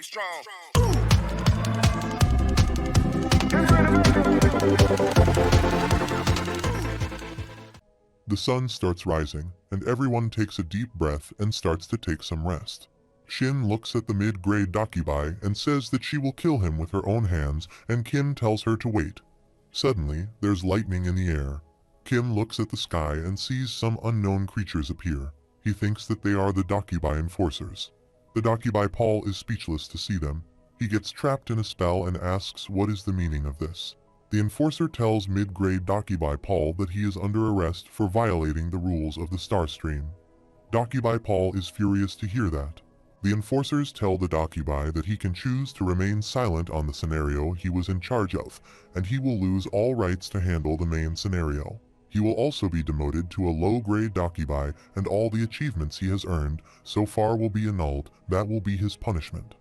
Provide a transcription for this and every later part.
Be strong. The sun starts rising, and everyone takes a deep breath and starts to take some rest. Shin looks at the mid-grade dokkaebi and says that she will kill him with her own hands, and Kim tells her to wait. Suddenly, there's lightning in the air. Kim looks at the sky and sees some unknown creatures appear. He thinks that they are the dokkaebi enforcers. The dokkaebi Paul is speechless to see them. He gets trapped in a spell and asks what is the meaning of this. The enforcer tells mid-grade dokkaebi Paul that he is under arrest for violating the rules of the star stream. Dokkaebi Paul is furious to hear that. The enforcers tell the dokkaebi that he can choose to remain silent on the scenario he was in charge of, and he will lose all rights to handle the main scenario. He will also be demoted to a low-grade dokkaebi, and all the achievements he has earned so far will be annulled. That will be his punishment.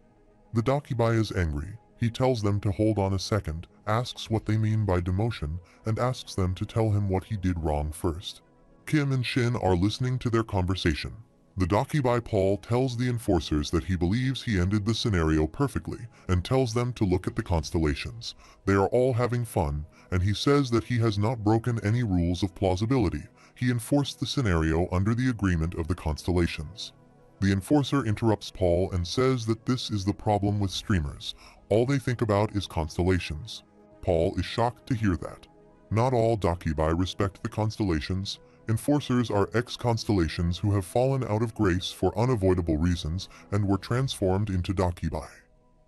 The dokkaebi is angry. He tells them to hold on a second, asks what they mean by demotion, and asks them to tell him what he did wrong first. Kim and Shin are listening to their conversation. The dokkaebi Paul tells the enforcers that he believes he ended the scenario perfectly, and tells them to look at the constellations. They are all having fun, and he says that he has not broken any rules of plausibility. He enforced the scenario under the agreement of the constellations. The enforcer interrupts Paul and says that this is the problem with streamers. All they think about is constellations. Paul is shocked to hear that. Not all dokkaebi respect the constellations. Enforcers are ex-constellations who have fallen out of grace for unavoidable reasons and were transformed into dokkaebi.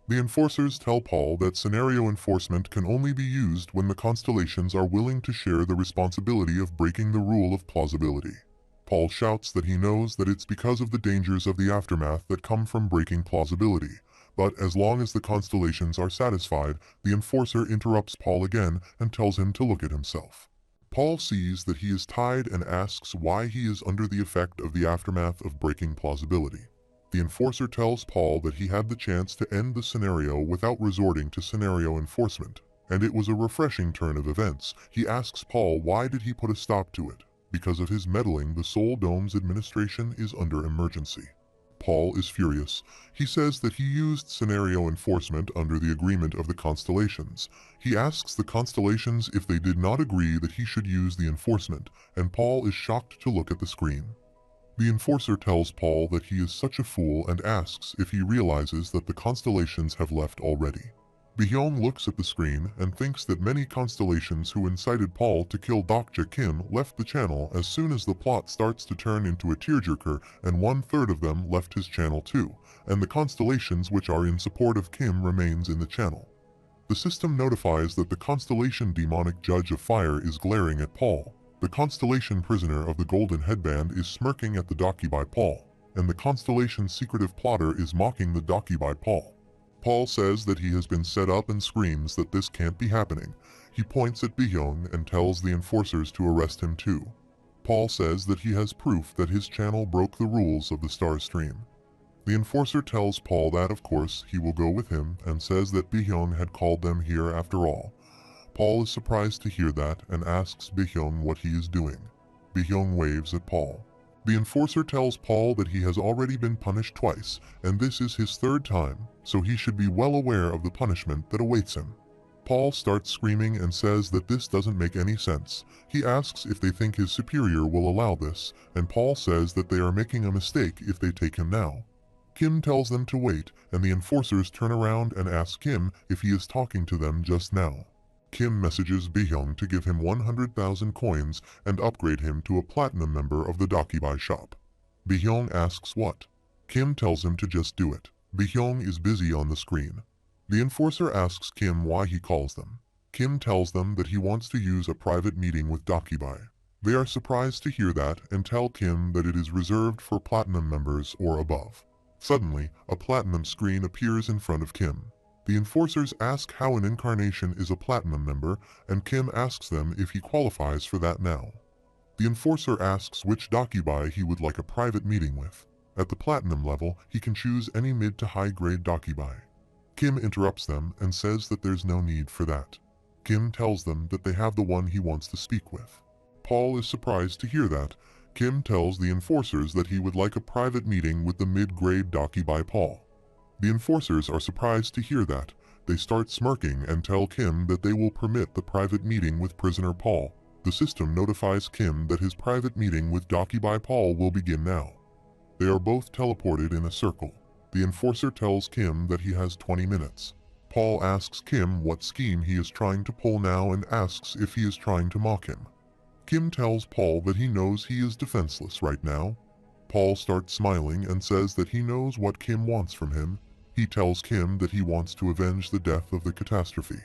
The enforcers tell Paul that scenario enforcement can only be used when the constellations are willing to share the responsibility of breaking the rule of plausibility. Paul shouts that he knows that it's because of the dangers of the aftermath that come from breaking plausibility. But as long as the constellations are satisfied, the enforcer interrupts Paul again and tells him to look at himself. Paul sees that he is tied and asks why he is under the effect of the aftermath of breaking plausibility. The enforcer tells Paul that he had the chance to end the scenario without resorting to scenario enforcement, and it was a refreshing turn of events. He asks Paul why did he put a stop to it. Because of his meddling, the Seoul Dome's administration is under emergency. Paul is furious. He says that he used scenario enforcement under the agreement of the constellations. He asks the constellations if they did not agree that he should use the enforcement, and Paul is shocked to look at the screen. The enforcer tells Paul that he is such a fool and asks if he realizes that the constellations have left already. Byung looks at the screen and thinks that many constellations who incited Paul to kill Dokja Kim left the channel as soon as the plot starts to turn into a tearjerker, and 1/3 of them left his channel too, and the constellations which are in support of Kim remains in the channel. The system notifies that the constellation demonic judge of fire is glaring at Paul. The constellation prisoner of the golden headband is smirking at the dokkaebi Paul, and the constellation secretive plotter is mocking the dokkaebi Paul. Paul says that he has been set up and screams that this can't be happening. He points at Byung and tells the enforcers to arrest him too. Paul says that he has proof that his channel broke the rules of the star stream. The enforcer tells Paul that of course he will go with him and says that Byung had called them here after all. Paul is surprised to hear that and asks Byung what he is doing. Byung waves at Paul. The enforcer tells Paul that he has already been punished twice, and this is his third time, so he should be well aware of the punishment that awaits him. Paul starts screaming and says that this doesn't make any sense. He asks if they think his superior will allow this, and Paul says that they are making a mistake if they take him now. Kim tells them to wait, and the enforcers turn around and ask Kim if he is talking to them just now. Kim messages Byung to give him 100,000 coins and upgrade him to a platinum member of the dokkaebi shop. Byung asks what. Kim tells him to just do it. Byung is busy on the screen. The enforcer asks Kim why he calls them. Kim tells them that he wants to use a private meeting with dokkaebi. They are surprised to hear that and tell Kim that it is reserved for platinum members or above. Suddenly, a platinum screen appears in front of Kim. The enforcers ask how an incarnation is a platinum member, and Kim asks them if he qualifies for that now. The enforcer asks which dokkaebi he would like a private meeting with. At the platinum level, he can choose any mid to high grade dokkaebi. Kim interrupts them and says that there's no need for that. Kim tells them that they have the one he wants to speak with. Paul is surprised to hear that. Kim tells the enforcers that he would like a private meeting with the mid-grade dokkaebi Paul. The enforcers are surprised to hear that. They start smirking and tell Kim that they will permit the private meeting with prisoner Paul. The system notifies Kim that his private meeting with dokkaebi Paul will begin now. They are both teleported in a circle. The enforcer tells Kim that he has 20 minutes. Paul asks Kim what scheme he is trying to pull now and asks if he is trying to mock him. Kim tells Paul that he knows he is defenseless right now. Paul starts smiling and says that he knows what Kim wants from him. He tells Kim that he wants to avenge the death of the catastrophe.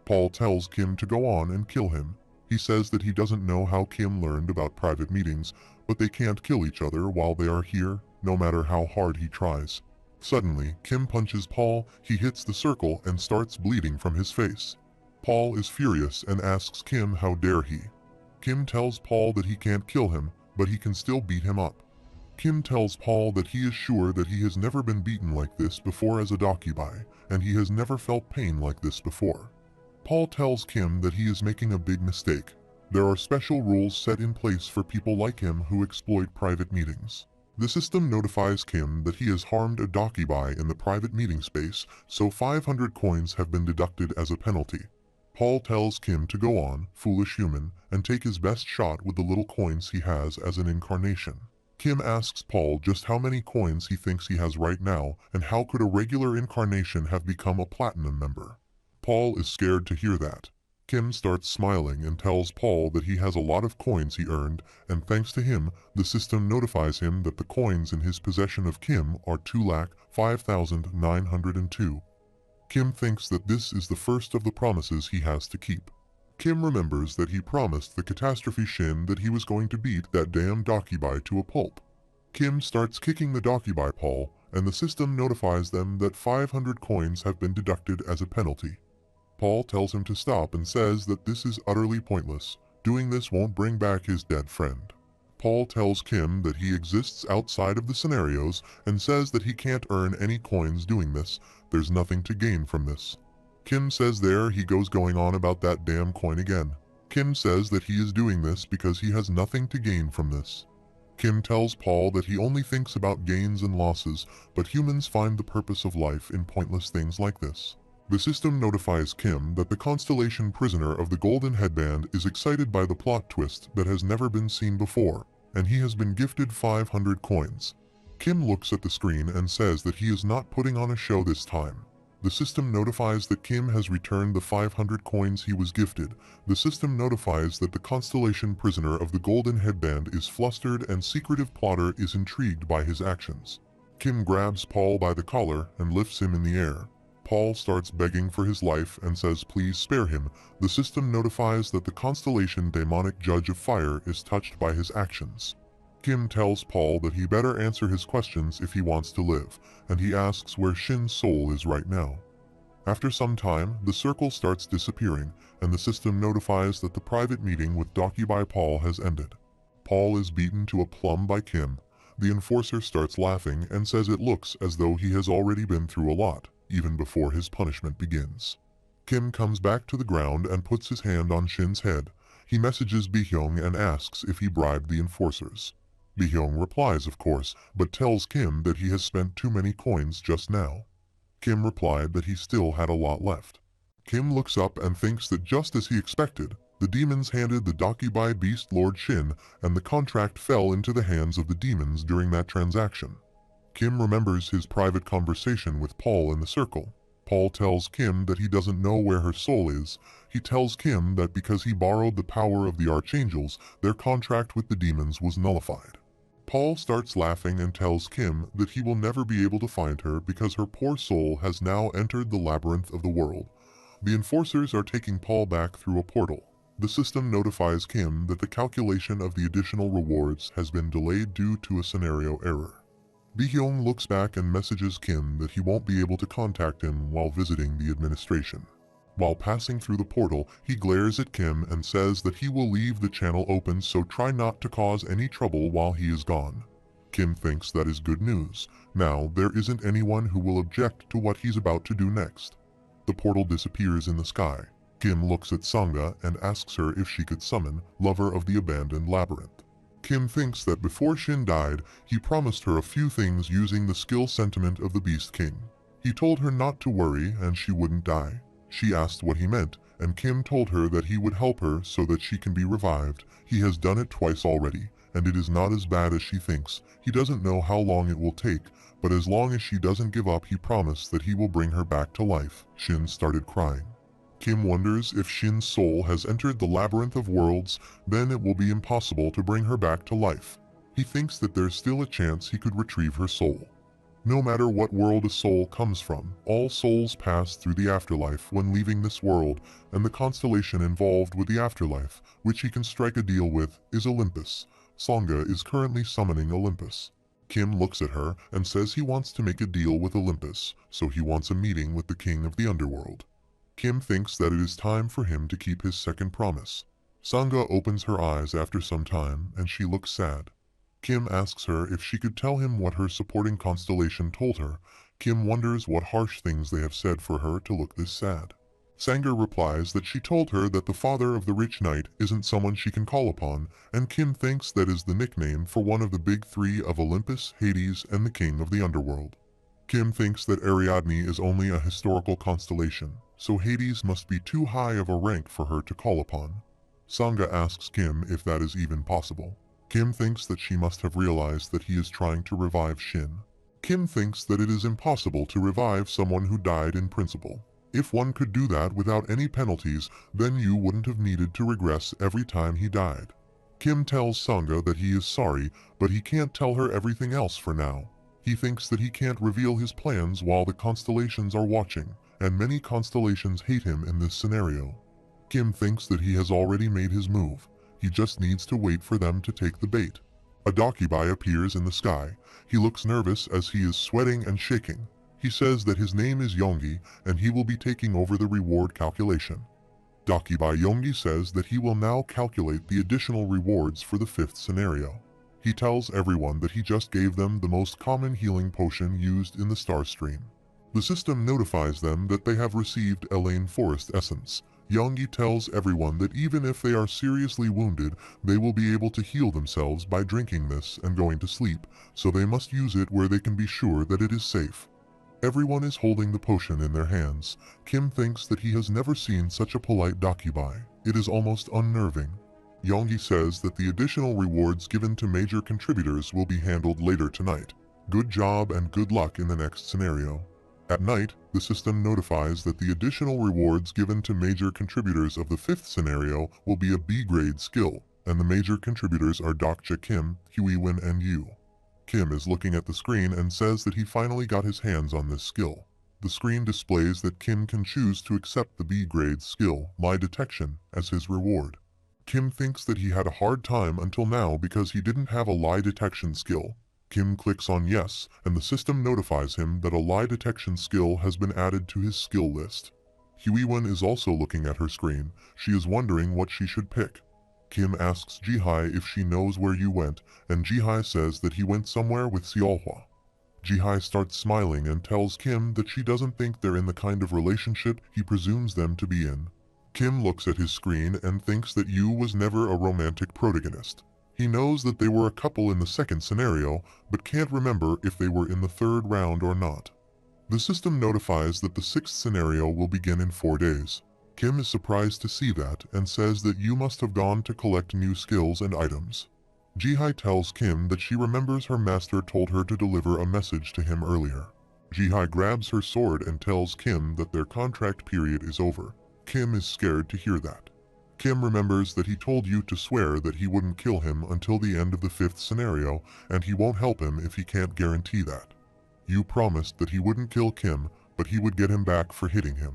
Paul tells Kim to go on and kill him. He says that he doesn't know how Kim learned about private meetings, but they can't kill each other while they are here, no matter how hard he tries. Suddenly, Kim punches Paul, he hits the circle and starts bleeding from his face. Paul is furious and asks Kim how dare he. Kim tells Paul that he can't kill him, but he can still beat him up. Kim tells Paul that he is sure that he has never been beaten like this before as a dokkaebi, and he has never felt pain like this before. Paul tells Kim that he is making a big mistake. There are special rules set in place for people like him who exploit private meetings. The system notifies Kim that he has harmed a dokkaebi in the private meeting space, so 500 coins have been deducted as a penalty. Paul tells Kim to go on, foolish human, and take his best shot with the little coins he has as an incarnation. Kim asks Paul just how many coins he thinks he has right now, and how could a regular incarnation have become a platinum member. Paul is scared to hear that. Kim starts smiling and tells Paul that he has a lot of coins he earned, and thanks to him, the system notifies him that the coins in his possession of Kim are 2,05,902. Kim thinks that this is the first of the promises he has to keep. Kim remembers that he promised the catastrophe Shin that he was going to beat that damn dokkaebi to a pulp. Kim starts kicking the dokkaebi Paul, and the system notifies them that 500 coins have been deducted as a penalty. Paul tells him to stop and says that this is utterly pointless. Doing this won't bring back his dead friend. Paul tells Kim that he exists outside of the scenarios and says that he can't earn any coins doing this. There's nothing to gain from this. Kim says there he goes going on about that damn coin again. Kim says that he is doing this because he has nothing to gain from this. Kim tells Paul that he only thinks about gains and losses, but humans find the purpose of life in pointless things like this. The system notifies Kim that the constellation prisoner of the golden headband is excited by the plot twist that has never been seen before, and he has been gifted 500 coins. Kim looks at the screen and says that he is not putting on a show this time. The system notifies that Kim has returned the 500 coins he was gifted. The system notifies that the constellation prisoner of the golden headband is flustered and secretive plotter is intrigued by his actions. Kim grabs Paul by the collar and lifts him in the air. Paul starts begging for his life and says please spare him. The system notifies that the constellation demonic judge of fire is touched by his actions. Kim tells Paul that he better answer his questions if he wants to live, and he asks where Shin's soul is right now. After some time, the circle starts disappearing, and the system notifies that the private meeting with dokkaebi Paul has ended. Paul is beaten to a plum by Kim. The enforcer starts laughing and says it looks as though he has already been through a lot, even before his punishment begins. Kim comes back to the ground and puts his hand on Shin's head. He messages Bi-hyung and asks if he bribed the enforcers. Bi-hyung replies of course, but tells Kim that he has spent too many coins just now. Kim replied that he still had a lot left. Kim looks up and thinks that just as he expected, the demons handed the dokkaebi beast Lord Shin, and the contract fell into the hands of the demons during that transaction. Kim remembers his private conversation with Paul in the circle. Paul tells Kim that he doesn't know where her soul is. He tells Kim that because he borrowed the power of the archangels, their contract with the demons was nullified. Paul starts laughing and tells Kim that he will never be able to find her because her poor soul has now entered the labyrinth of the world. The enforcers are taking Paul back through a portal. The system notifies Kim that the calculation of the additional rewards has been delayed due to a scenario error. Bi-hyung looks back and messages Kim that he won't be able to contact him while visiting the administration. While passing through the portal, he glares at Kim and says that he will leave the channel open, so try not to cause any trouble while he is gone. Kim thinks that is good news. Now, there isn't anyone who will object to what he's about to do next. The portal disappears in the sky. Kim looks at Sangha and asks her if she could summon Lover of the Abandoned Labyrinth. Kim thinks that before Shin died, he promised her a few things using the skill sentiment of the Beast King. He told her not to worry and she wouldn't die. She asked what he meant, and Kim told her that he would help her so that she can be revived. He has done it twice already, and it is not as bad as she thinks. He doesn't know how long it will take, but as long as she doesn't give up, he promised that he will bring her back to life. Shin started crying. Kim wonders if Shin's soul has entered the labyrinth of worlds, then it will be impossible to bring her back to life. He thinks that there's still a chance he could retrieve her soul. No matter what world a soul comes from, all souls pass through the afterlife when leaving this world, and the constellation involved with the afterlife, which he can strike a deal with, is Olympus. Sangha is currently summoning Olympus. Kim looks at her and says he wants to make a deal with Olympus, so he wants a meeting with the king of the underworld. Kim thinks that it is time for him to keep his second promise. Sangha opens her eyes after some time and she looks sad. Kim asks her if she could tell him what her supporting constellation told her. Kim wonders what harsh things they have said for her to look this sad. Sangha replies that she told her that the father of the rich knight isn't someone she can call upon, and Kim thinks that is the nickname for one of the big three of Olympus, Hades, and the king of the underworld. Kim thinks that Ariadne is only a historical constellation, so Hades must be too high of a rank for her to call upon. Sangha asks Kim if that is even possible. Kim thinks that she must have realized that he is trying to revive Shin. Kim thinks that it is impossible to revive someone who died in principle. If one could do that without any penalties, then you wouldn't have needed to regress every time he died. Kim tells Sangha that he is sorry, but he can't tell her everything else for now. He thinks that he can't reveal his plans while the constellations are watching, and many constellations hate him in this scenario. Kim thinks that he has already made his move. He just needs to wait for them to take the bait. A dokkaebi appears in the sky. He looks nervous as he is sweating and shaking. He says that his name is Yongi and he will be taking over the reward calculation. Dokkaebi Yongi says that he will now calculate the additional rewards for the fifth scenario. He tells everyone that he just gave them the most common healing potion used in the star stream. The system notifies them that they have received Elaine Forest Essence. Yongi tells everyone that even if they are seriously wounded, they will be able to heal themselves by drinking this and going to sleep, so they must use it where they can be sure that it is safe. Everyone is holding the potion in their hands. Kim thinks that he has never seen such a polite dokkaebi. It is almost unnerving. Yongi says that the additional rewards given to major contributors will be handled later tonight. Good job and good luck in the next scenario. At night, the system notifies that the additional rewards given to major contributors of the fifth scenario will be a B-grade skill, and the major contributors are Dokja, Kim, Huiwen, and Yu. Kim is looking at the screen and says that he finally got his hands on this skill. The screen displays that Kim can choose to accept the B-grade skill, Lie Detection, as his reward. Kim thinks that he had a hard time until now because he didn't have a lie detection skill. Kim clicks on yes, and the system notifies him that a lie detection skill has been added to his skill list. Huiwen is also looking at her screen. She is wondering what she should pick. Kim asks Jihai if she knows where Yu went, and Jihai says that he went somewhere with Xiaohua. Jihai starts smiling and tells Kim that she doesn't think they're in the kind of relationship he presumes them to be in. Kim looks at his screen and thinks that Yu was never a romantic protagonist. He knows that they were a couple in the second scenario, but can't remember if they were in the third round or not. The system notifies that the sixth scenario will begin in 4 days. Kim is surprised to see that and says that Yu must have gone to collect new skills and items. Jihai tells Kim that she remembers her master told her to deliver a message to him earlier. Jihai grabs her sword and tells Kim that their contract period is over. Kim is scared to hear that. Kim remembers that he told Yu to swear that he wouldn't kill him until the end of the fifth scenario, and he won't help him if he can't guarantee that. Yu promised that he wouldn't kill Kim, but he would get him back for hitting him.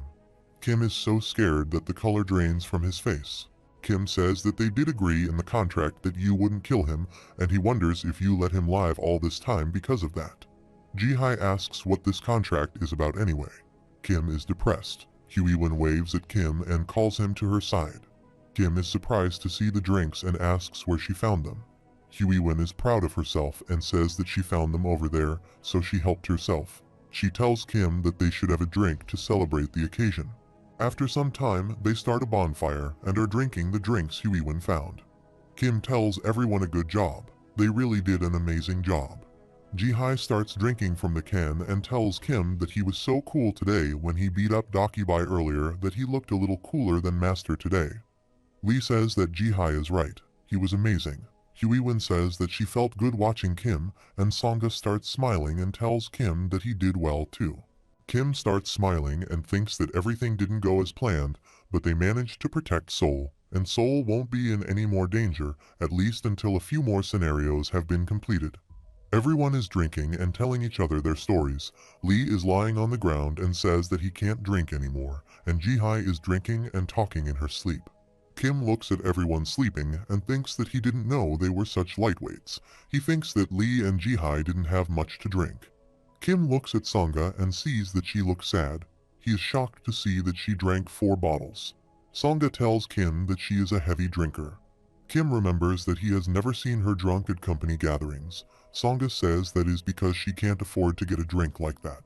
Kim is so scared that the color drains from his face. Kim says that they did agree in the contract that Yu wouldn't kill him, and he wonders if Yu let him live all this time because of that. Jihai asks what this contract is about anyway. Kim is depressed. Huiwen waves at Kim and calls him to her side. Kim is surprised to see the drinks and asks where she found them. Huiwen is proud of herself and says that she found them over there, so she helped herself. She tells Kim that they should have a drink to celebrate the occasion. After some time, they start a bonfire and are drinking the drinks Huiwen found. Kim tells everyone a good job. They really did an amazing job. Jihai starts drinking from the can and tells Kim that he was so cool today when he beat up Dokkaebi earlier that he looked a little cooler than Master today. Lee says that Jihai is right. He was amazing. Huiwen says that she felt good watching Kim, and Songa starts smiling and tells Kim that he did well too. Kim starts smiling and thinks that everything didn't go as planned, but they managed to protect Sol, and Sol won't be in any more danger, at least until a few more scenarios have been completed. Everyone is drinking and telling each other their stories. Lee is lying on the ground and says that he can't drink anymore, and Jihai is drinking and talking in her sleep. Kim looks at everyone sleeping and thinks that he didn't know they were such lightweights. He thinks that Lee and Jihai didn't have much to drink. Kim looks at Songa and sees that she looks sad. He is shocked to see that she drank 4 bottles. Songa tells Kim that she is a heavy drinker. Kim remembers that he has never seen her drunk at company gatherings. Songa says that is because she can't afford to get a drink like that.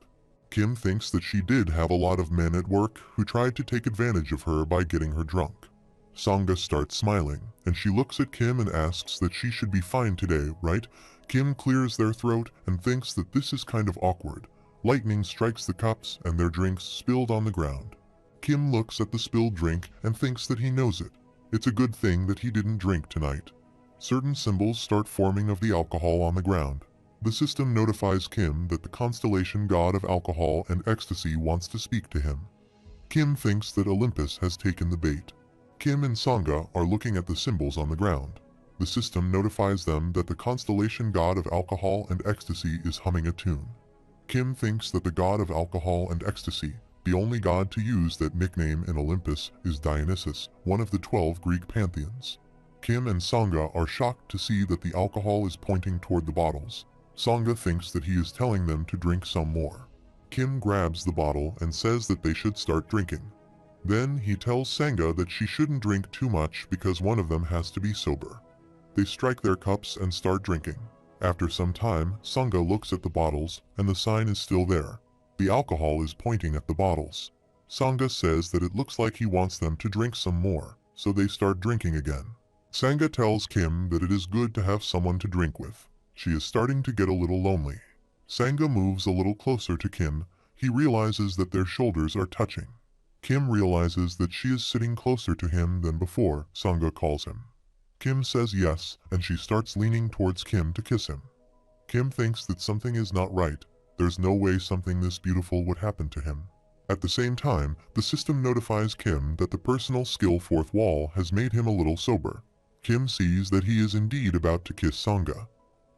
Kim thinks that she did have a lot of men at work who tried to take advantage of her by getting her drunk. Songa starts smiling, and she looks at Kim and asks that she should be fine today, right? Kim clears their throat and thinks that this is kind of awkward. Lightning strikes the cups and their drinks spilled on the ground. Kim looks at the spilled drink and thinks that he knows it. It's a good thing that he didn't drink tonight. Certain symbols start forming of the alcohol on the ground. The system notifies Kim that the constellation god of alcohol and ecstasy wants to speak to him. Kim thinks that Olympus has taken the bait. Kim and Songa are looking at the symbols on the ground. The system notifies them that the constellation god of alcohol and ecstasy is humming a tune. Kim thinks that the god of alcohol and ecstasy, the only god to use that nickname in Olympus, is Dionysus, one of the 12 Greek pantheons. Kim and Songa are shocked to see that the alcohol is pointing toward the bottles. Songa thinks that he is telling them to drink some more. Kim grabs the bottle and says that they should start drinking. Then he tells Sanga that she shouldn't drink too much because one of them has to be sober. They strike their cups and start drinking. After some time, Sanga looks at the bottles and the sign is still there. The alcohol is pointing at the bottles. Sanga says that it looks like he wants them to drink some more, so they start drinking again. Sanga tells Kim that it is good to have someone to drink with. She is starting to get a little lonely. Sanga moves a little closer to Kim. He realizes that their shoulders are touching. Kim realizes that she is sitting closer to him than before. Sanga calls him. Kim says yes, and she starts leaning towards Kim to kiss him. Kim thinks that something is not right. There's no way something this beautiful would happen to him. At the same time, the system notifies Kim that the personal skill 4th wall has made him a little sober. Kim sees that he is indeed about to kiss Sanga.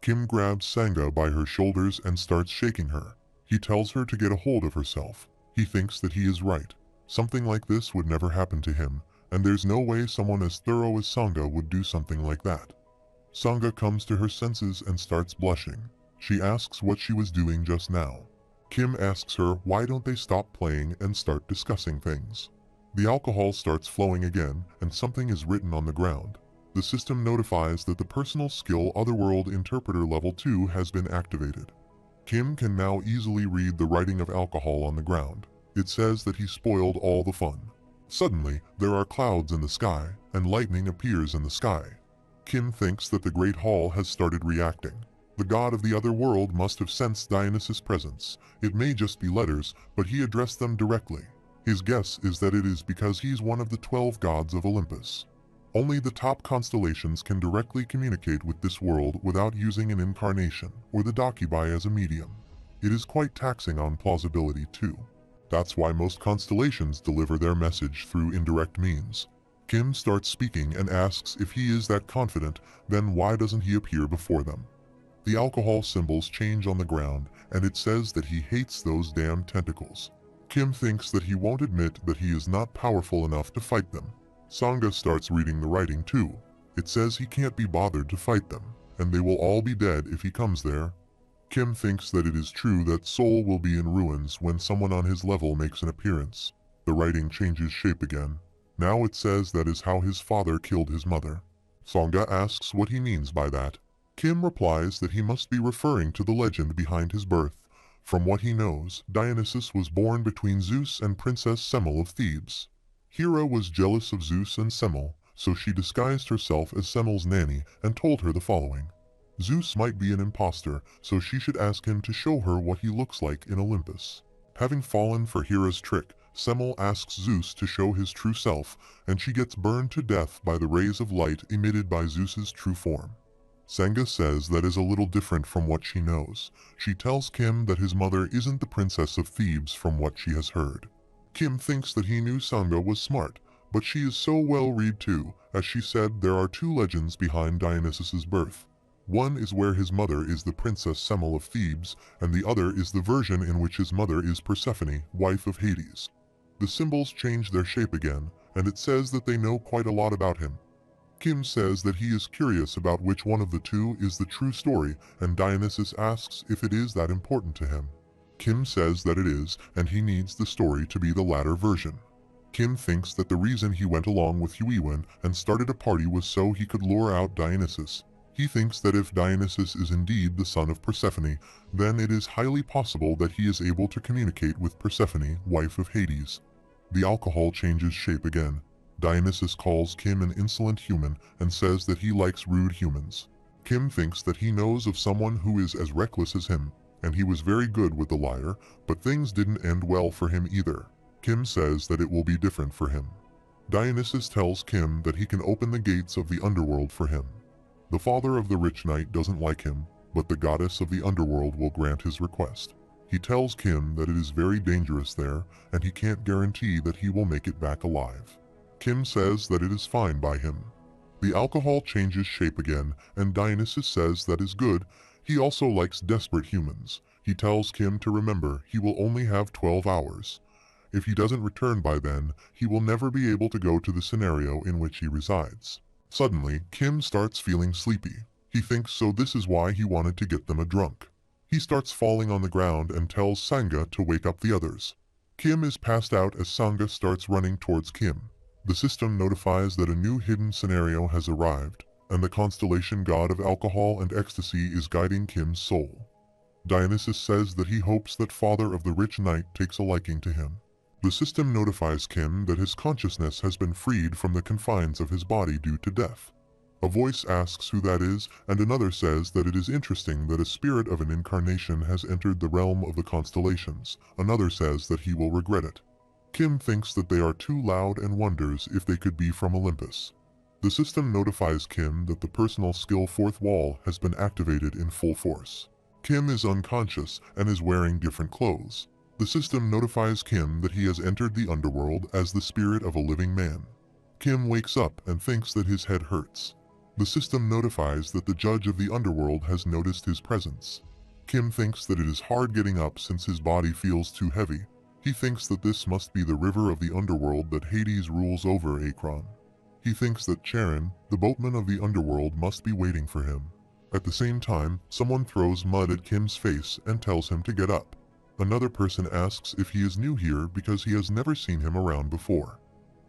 Kim grabs Sanga by her shoulders and starts shaking her. He tells her to get a hold of herself. He thinks that he is right. Something like this would never happen to him, and there's no way someone as thorough as Sanga would do something like that. Sanga comes to her senses and starts blushing. She asks what she was doing just now. Kim asks her why don't they stop playing and start discussing things. The alcohol starts flowing again, and something is written on the ground. The system notifies that the personal skill Otherworld Interpreter Level 2 has been activated. Kim can now easily read the writing of alcohol on the ground. It says that he spoiled all the fun. Suddenly, there are clouds in the sky, and lightning appears in the sky. Kim thinks that the Great Hall has started reacting. The god of the other world must have sensed Dionysus' presence. It may just be letters, but he addressed them directly. His guess is that it is because he's one of the 12 gods of Olympus. Only the top constellations can directly communicate with this world without using an incarnation or the dokkaebi as a medium. It is quite taxing on plausibility too. That's why most constellations deliver their message through indirect means. Kim starts speaking and asks if he is that confident, then why doesn't he appear before them? The alcohol symbols change on the ground, and it says that he hates those damn tentacles. Kim thinks that he won't admit that he is not powerful enough to fight them. Sanga starts reading the writing too. It says he can't be bothered to fight them, and they will all be dead if he comes there. Kim thinks that it is true that Seoul will be in ruins when someone on his level makes an appearance. The writing changes shape again. Now it says that is how his father killed his mother. Sanga asks what he means by that. Kim replies that he must be referring to the legend behind his birth. From what he knows, Dionysus was born between Zeus and Princess Semele of Thebes. Hera was jealous of Zeus and Semele, so she disguised herself as Semele's nanny and told her the following. Zeus might be an imposter, so she should ask him to show her what he looks like in Olympus. Having fallen for Hera's trick, Semele asks Zeus to show his true self, and she gets burned to death by the rays of light emitted by Zeus's true form. Sanga says that is a little different from what she knows. She tells Kim that his mother isn't the princess of Thebes from what she has heard. Kim thinks that he knew Sanga was smart, but she is so well read too, as she said there are two legends behind Dionysus's birth. One is where his mother is the Princess Semele of Thebes, and the other is the version in which his mother is Persephone, wife of Hades. The symbols change their shape again, and it says that they know quite a lot about him. Kim says that he is curious about which one of the two is the true story, and Dionysus asks if it is that important to him. Kim says that it is, and he needs the story to be the latter version. Kim thinks that the reason he went along with Huiwen and started a party was so he could lure out Dionysus. He thinks that if Dionysus is indeed the son of Persephone, then it is highly possible that he is able to communicate with Persephone, wife of Hades. The alcohol changes shape again. Dionysus calls Kim an insolent human and says that he likes rude humans. Kim thinks that he knows of someone who is as reckless as him, and he was very good with the lyre, but things didn't end well for him either. Kim says that it will be different for him. Dionysus tells Kim that he can open the gates of the underworld for him. The father of the rich knight doesn't like him, but the goddess of the underworld will grant his request. He tells Kim that it is very dangerous there, and he can't guarantee that he will make it back alive. Kim says that it is fine by him. The alcohol changes shape again, and Dionysus says that is good. He also likes desperate humans. He tells Kim to remember he will only have 12 hours. If he doesn't return by then, he will never be able to go to the scenario in which he resides. Suddenly, Kim starts feeling sleepy. He thinks so this is why he wanted to get them a drunk. He starts falling on the ground and tells Sanga to wake up the others. Kim is passed out as Sanga starts running towards Kim. The system notifies that a new hidden scenario has arrived, and the constellation god of alcohol and ecstasy is guiding Kim's soul. Dionysus says that he hopes that father of the rich knight takes a liking to him. The system notifies Kim that his consciousness has been freed from the confines of his body due to death. A voice asks who that is, and another says that it is interesting that a spirit of an incarnation has entered the realm of the constellations. Another says that he will regret it. Kim thinks that they are too loud and wonders if they could be from Olympus. The system notifies Kim that the personal skill fourth wall has been activated in full force. Kim is unconscious and is wearing different clothes. The system notifies Kim that he has entered the underworld as the spirit of a living man. Kim wakes up and thinks that his head hurts. The system notifies that the judge of the underworld has noticed his presence. Kim thinks that it is hard getting up since his body feels too heavy. He thinks that this must be the river of the underworld that Hades rules over Akron. He thinks that Charon, the boatman of the underworld, must be waiting for him. At the same time, someone throws mud at Kim's face and tells him to get up. Another person asks if he is new here because he has never seen him around before.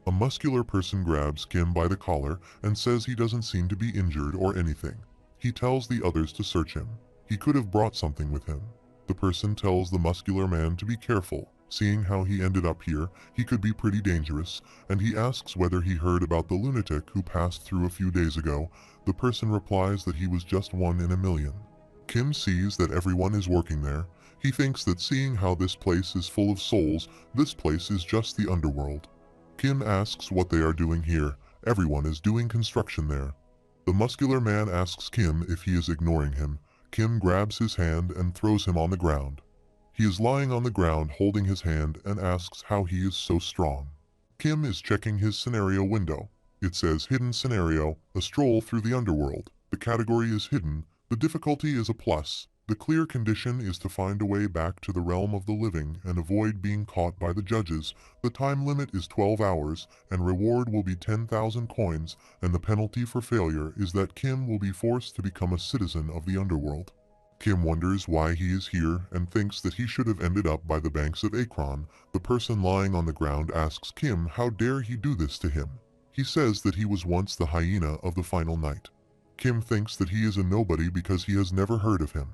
A muscular person grabs Kim by the collar and says he doesn't seem to be injured or anything. He tells the others to search him. He could have brought something with him. The person tells the muscular man to be careful. Seeing how he ended up here, he could be pretty dangerous, and he asks whether he heard about the lunatic who passed through a few days ago. The person replies that he was just one in a million. Kim sees that everyone is working there. He thinks that seeing how this place is full of souls, this place is just the underworld. Kim asks what they are doing here. Everyone is doing construction there. The muscular man asks Kim if he is ignoring him. Kim grabs his hand and throws him on the ground. He is lying on the ground holding his hand and asks how he is so strong. Kim is checking his scenario window. It says Hidden Scenario, a stroll through the underworld. The category is hidden. The difficulty is a plus. The clear condition is to find a way back to the realm of the living and avoid being caught by the judges. The time limit is 12 hours, and reward will be 10,000 coins, and the penalty for failure is that Kim will be forced to become a citizen of the underworld. Kim wonders why he is here and thinks that he should have ended up by the banks of Akron. The person lying on the ground asks Kim how dare he do this to him. He says that he was once the hyena of the final night. Kim thinks that he is a nobody because he has never heard of him.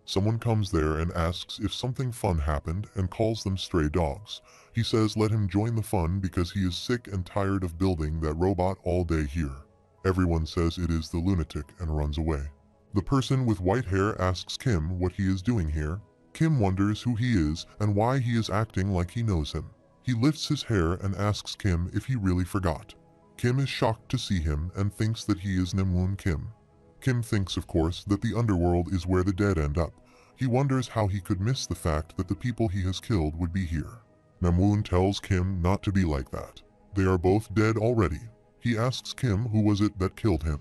Someone comes there and asks if something fun happened and calls them stray dogs. He says let him join the fun because he is sick and tired of building that robot all day here. Everyone says it is the lunatic and runs away. The person with white hair asks Kim what he is doing here. Kim wonders who he is and why he is acting like he knows him. He lifts his hair and asks Kim if he really forgot. Kim is shocked to see him and thinks that he is Namwoon Kim. Kim thinks, of course, that the underworld is where the dead end up. He wonders how he could miss the fact that the people he has killed would be here. Namwoon tells Kim not to be like that. They are both dead already. He asks Kim who was it that killed him.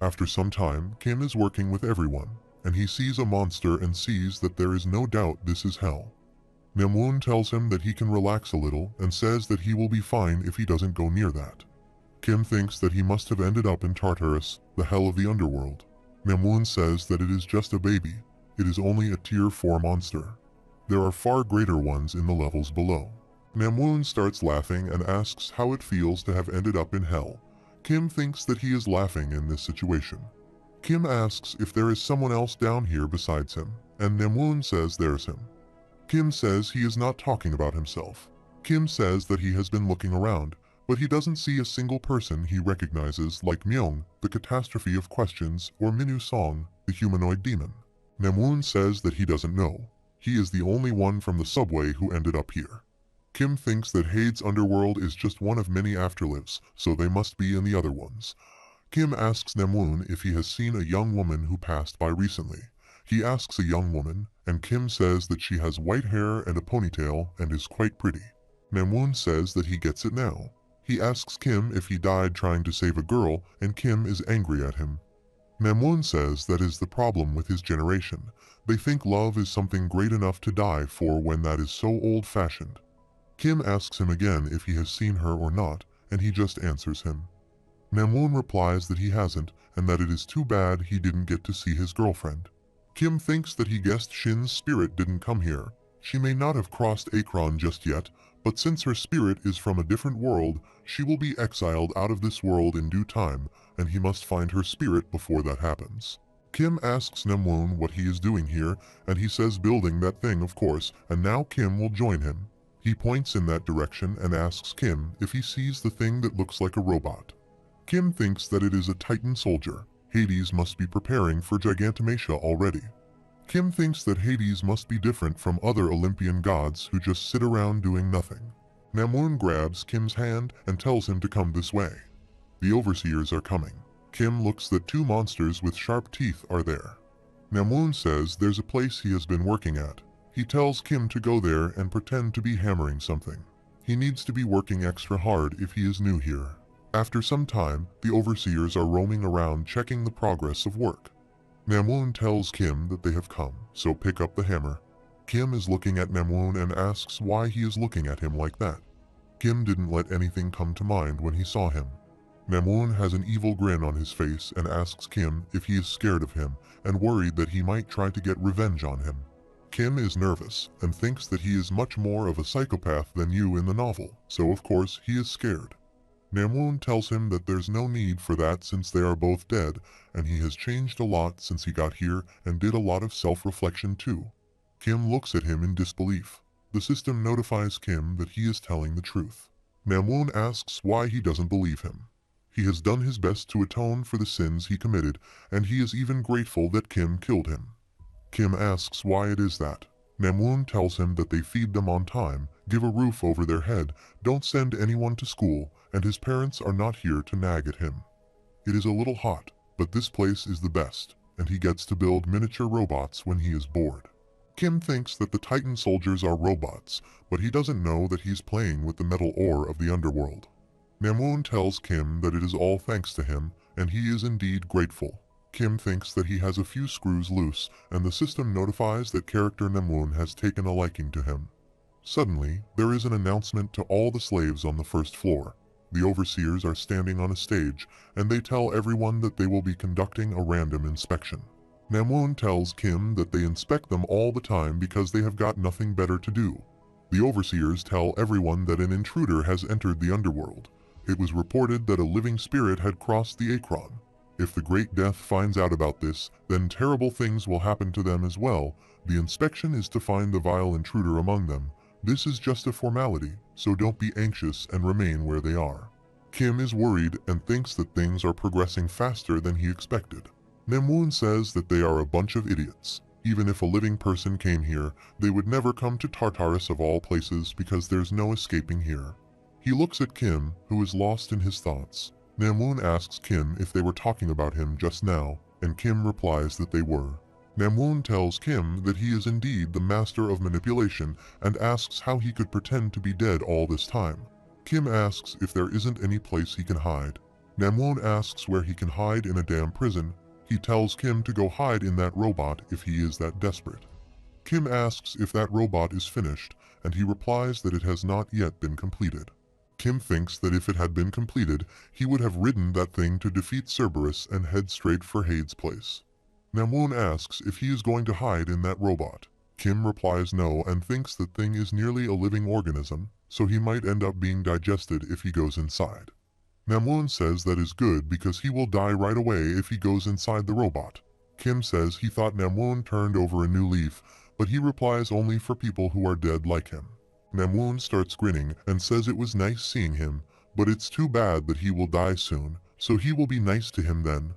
After some time, Kim is working with everyone, and he sees a monster and sees that there is no doubt this is hell. Namwoon tells him that he can relax a little and says that he will be fine if he doesn't go near that. Kim thinks that he must have ended up in Tartarus, the hell of the underworld. Namwoon says that it is just a baby. It is only a tier 4 monster. There are far greater ones in the levels below. Namwoon starts laughing and asks how it feels to have ended up in hell. Kim thinks that he is laughing in this situation. Kim asks if there is someone else down here besides him, and Namwoon says there's him. Kim says he is not talking about himself. Kim says that he has been looking around, but he doesn't see a single person he recognizes like Myung, the catastrophe of questions, or Minu Song, the humanoid demon. Namwoon says that he doesn't know. He is the only one from the subway who ended up here. Kim thinks that Hade's underworld is just one of many afterlives, so they must be in the other ones. Kim asks Namwoon if he has seen a young woman who passed by recently. He asks a young woman, and Kim says that she has white hair and a ponytail and is quite pretty. Namwoon says that he gets it now. He asks Kim if he died trying to save a girl, and Kim is angry at him. Namwoon says that is the problem with his generation. They think love is something great enough to die for when that is so old-fashioned. Kim asks him again if he has seen her or not, and he just answers him. Namwoon replies that he hasn't, and that it is too bad he didn't get to see his girlfriend. Kim thinks that he guessed Shin's spirit didn't come here. She may not have crossed Akron just yet, but since her spirit is from a different world, she will be exiled out of this world in due time, and he must find her spirit before that happens. Kim asks Namwoon what he is doing here, and he says building that thing, of course, and now Kim will join him. He points in that direction and asks Kim if he sees the thing that looks like a robot. Kim thinks that it is a Titan soldier. Hades must be preparing for Gigantomachia already. Kim thinks that Hades must be different from other Olympian gods who just sit around doing nothing. Namwoon grabs Kim's hand and tells him to come this way. The overseers are coming. Kim looks that 2 monsters with sharp teeth are there. Namwoon says there's a place he has been working at. He tells Kim to go there and pretend to be hammering something. He needs to be working extra hard if he is new here. After some time, the overseers are roaming around checking the progress of work. Namwoon tells Kim that they have come, so pick up the hammer. Kim is looking at Namwoon and asks why he is looking at him like that. Kim didn't let anything come to mind when he saw him. Namwoon has an evil grin on his face and asks Kim if he is scared of him and worried that he might try to get revenge on him. Kim is nervous and thinks that he is much more of a psychopath than you in the novel, so of course he is scared. Namwoon tells him that there's no need for that since they are both dead, and he has changed a lot since he got here and did a lot of self-reflection too. Kim looks at him in disbelief. The system notifies Kim that he is telling the truth. Namwoon asks why he doesn't believe him. He has done his best to atone for the sins he committed, and he is even grateful that Kim killed him. Kim asks why it is that. Namwoon tells him that they feed them on time, give a roof over their head, don't send anyone to school, and his parents are not here to nag at him. It is a little hot, but this place is the best, and he gets to build miniature robots when he is bored. Kim thinks that the Titan soldiers are robots, but he doesn't know that he's playing with the metal ore of the underworld. Namwoon tells Kim that it is all thanks to him, and he is indeed grateful. Kim thinks that he has a few screws loose, and the system notifies that character Namwoon has taken a liking to him. Suddenly, there is an announcement to all the slaves on the first floor. The overseers are standing on a stage, and they tell everyone that they will be conducting a random inspection. Namwoon tells Kim that they inspect them all the time because they have got nothing better to do. The overseers tell everyone that an intruder has entered the underworld. It was reported that a living spirit had crossed the Akron. If the Great Death finds out about this, then terrible things will happen to them as well. The inspection is to find the vile intruder among them. This is just a formality, so don't be anxious and remain where they are. Kim is worried and thinks that things are progressing faster than he expected. Namwoon says that they are a bunch of idiots. Even if a living person came here, they would never come to Tartarus of all places because there's no escaping here. He looks at Kim, who is lost in his thoughts. Namwoon asks Kim if they were talking about him just now, and Kim replies that they were. Namwoon tells Kim that he is indeed the master of manipulation and asks how he could pretend to be dead all this time. Kim asks if there isn't any place he can hide. Namwoon asks where he can hide in a damn prison. He tells Kim to go hide in that robot if he is that desperate. Kim asks if that robot is finished, and he replies that it has not yet been completed. Kim thinks that if it had been completed, he would have ridden that thing to defeat Cerberus and head straight for Hade's place. Namwoon asks if he is going to hide in that robot. Kim replies no and thinks that thing is nearly a living organism, so he might end up being digested if he goes inside. Namwoon says that is good because he will die right away if he goes inside the robot. Kim says he thought Namwoon turned over a new leaf, but he replies only for people who are dead like him. Namwoon starts grinning and says it was nice seeing him, but it's too bad that he will die soon, so he will be nice to him then.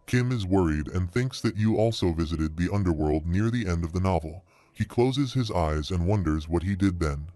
Kim is worried and thinks that you also visited the underworld near the end of the novel. He closes his eyes and wonders what he did then.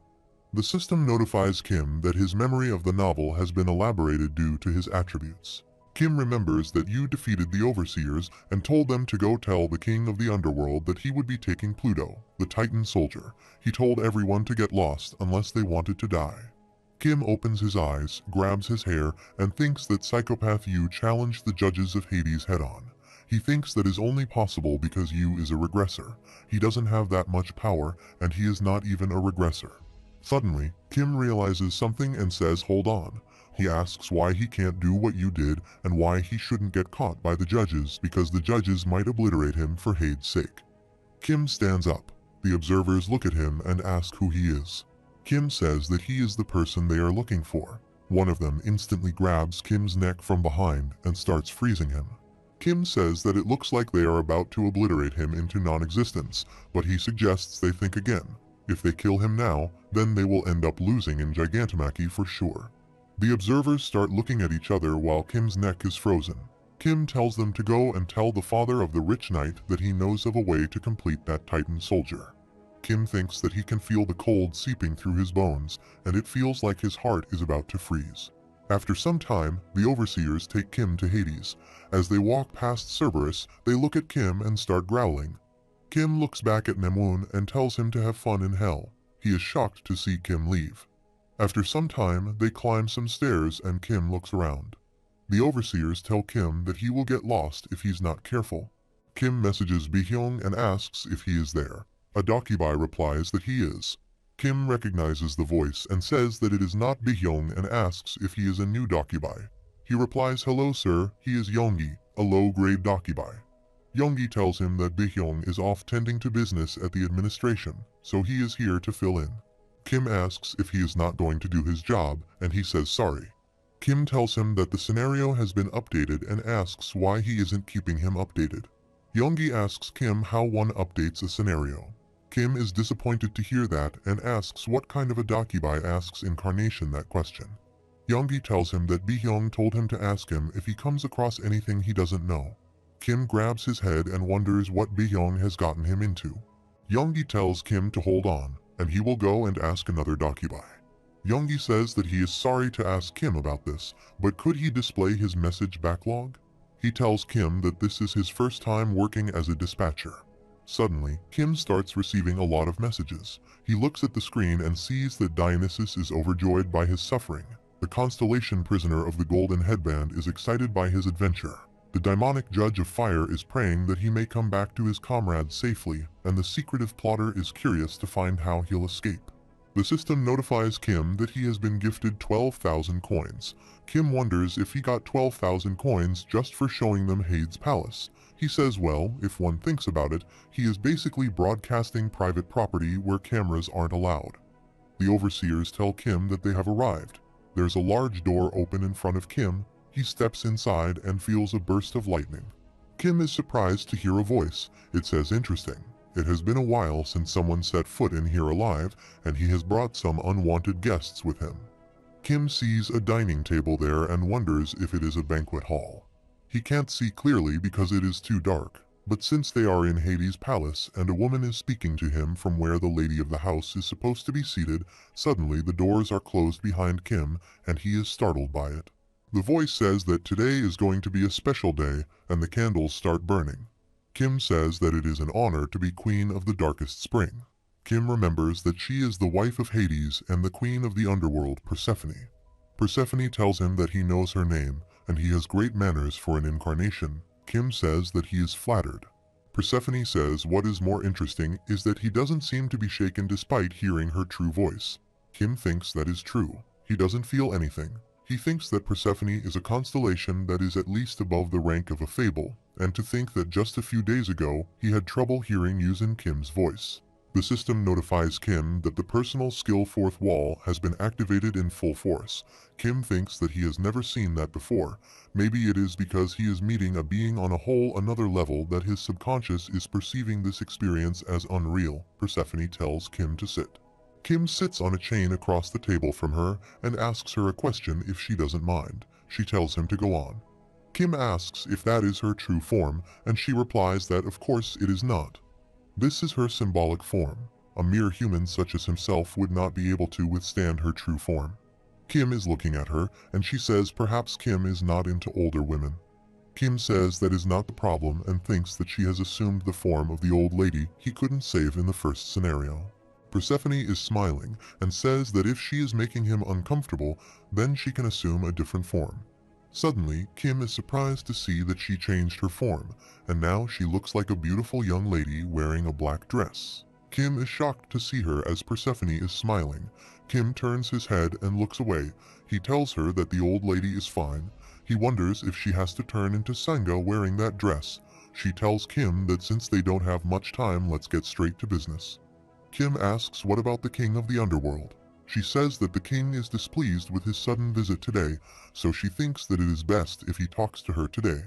The system notifies Kim that his memory of the novel has been elaborated due to his attributes. Kim remembers that you defeated the overseers and told them to go tell the king of the underworld that he would be taking Pluto, the Titan soldier. He told everyone to get lost unless they wanted to die. Kim opens his eyes, grabs his hair, and thinks that Psychopath Yu challenged the judges of Hades head-on. He thinks that is only possible because Yu is a regressor. He doesn't have that much power, and he is not even a regressor. Suddenly, Kim realizes something and says hold on. He asks why he can't do what Yu did and why he shouldn't get caught by the judges because the judges might obliterate him for Hade's sake. Kim stands up. The observers look at him and ask who he is. Kim says that he is the person they are looking for. One of them instantly grabs Kim's neck from behind and starts freezing him. Kim says that it looks like they are about to obliterate him into non-existence, but he suggests they think again. If they kill him now, then they will end up losing in Gigantomachy for sure. The observers start looking at each other while Kim's neck is frozen. Kim tells them to go and tell the father of the rich knight that he knows of a way to complete that Titan soldier. Kim thinks that he can feel the cold seeping through his bones, and it feels like his heart is about to freeze. After some time, the overseers take Kim to Hades. As they walk past Cerberus, they look at Kim and start growling. Kim looks back at Namwoon and tells him to have fun in hell. He is shocked to see Kim leave. After some time, they climb some stairs and Kim looks around. The overseers tell Kim that he will get lost if he's not careful. Kim messages Bihyung and asks if he is there. A dokkaebi replies that he is. Kim recognizes the voice and says that it is not Bihyung and asks if he is a new dokkaebi. He replies, hello sir, he is Yonggi, a low-grade dokkaebi. Yonggi tells him that Bihyung is off tending to business at the administration, so he is here to fill in. Kim asks if he is not going to do his job, and he says sorry. Kim tells him that the scenario has been updated and asks why he isn't keeping him updated. Yonggi asks Kim how one updates a scenario. Kim is disappointed to hear that and asks what kind of a dokkaebi asks Incarnation that question. Yonggi tells him that Bihyung told him to ask him if he comes across anything he doesn't know. Kim grabs his head and wonders what Bihyung has gotten him into. Yonggi tells Kim to hold on, and he will go and ask another dokkaebi. Yonggi says that he is sorry to ask Kim about this, but could he display his message backlog? He tells Kim that this is his first time working as a dispatcher. Suddenly, Kim starts receiving a lot of messages. He looks at the screen and sees that Dionysus is overjoyed by his suffering. The constellation prisoner of the golden headband is excited by his adventure. The daimonic judge of fire is praying that he may come back to his comrades safely, and the secretive plotter is curious to find how he'll escape. The system notifies Kim that he has been gifted 12,000 coins. Kim wonders if he got 12,000 coins just for showing them Hades' palace. He says, well, if one thinks about it, he is basically broadcasting private property where cameras aren't allowed. The overseers tell Kim that they have arrived. There's a large door open in front of Kim. He steps inside and feels a burst of lightning. Kim is surprised to hear a voice. It says interesting. It has been a while since someone set foot in here alive, and he has brought some unwanted guests with him. Kim sees a dining table there and wonders if it is a banquet hall. He can't see clearly because it is too dark. But since they are in Hades' palace and a woman is speaking to him from where the lady of the house is supposed to be seated, suddenly the doors are closed behind Kim and he is startled by it. The voice says that today is going to be a special day and the candles start burning. Kim says that it is an honor to be queen of the darkest spring. Kim remembers that she is the wife of Hades and the queen of the underworld, Persephone. Persephone tells him that he knows her name and he has great manners for an incarnation. Kim says that he is flattered. Persephone says what is more interesting is that he doesn't seem to be shaken despite hearing her true voice. Kim thinks that is true. He doesn't feel anything. He thinks that Persephone is a constellation that is at least above the rank of a fable, and to think that just a few days ago he had trouble hearing using Kim's voice. The system notifies Kim that the personal skill fourth wall has been activated in full force. Kim thinks that he has never seen that before. Maybe it is because he is meeting a being on a whole another level that his subconscious is perceiving this experience as unreal. Persephone tells Kim to sit. Kim sits on a chain across the table from her and asks her a question if she doesn't mind. She tells him to go on. Kim asks if that is her true form, and she replies that of course it is not. This is her symbolic form. A mere human such as himself would not be able to withstand her true form. Kim is looking at her, and she says perhaps Kim is not into older women. Kim says that is not the problem and thinks that she has assumed the form of the old lady he couldn't save in the first scenario. Persephone is smiling and says that if she is making him uncomfortable, then she can assume a different form. Suddenly, Kim is surprised to see that she changed her form, and now she looks like a beautiful young lady wearing a black dress. Kim is shocked to see her as Persephone is smiling. Kim turns his head and looks away. He tells her that the old lady is fine. He wonders if she has to turn into Sangha wearing that dress. She tells Kim that since they don't have much time, let's get straight to business. Kim asks what about the king of the underworld. She says that the king is displeased with his sudden visit today, so she thinks that it is best if he talks to her today.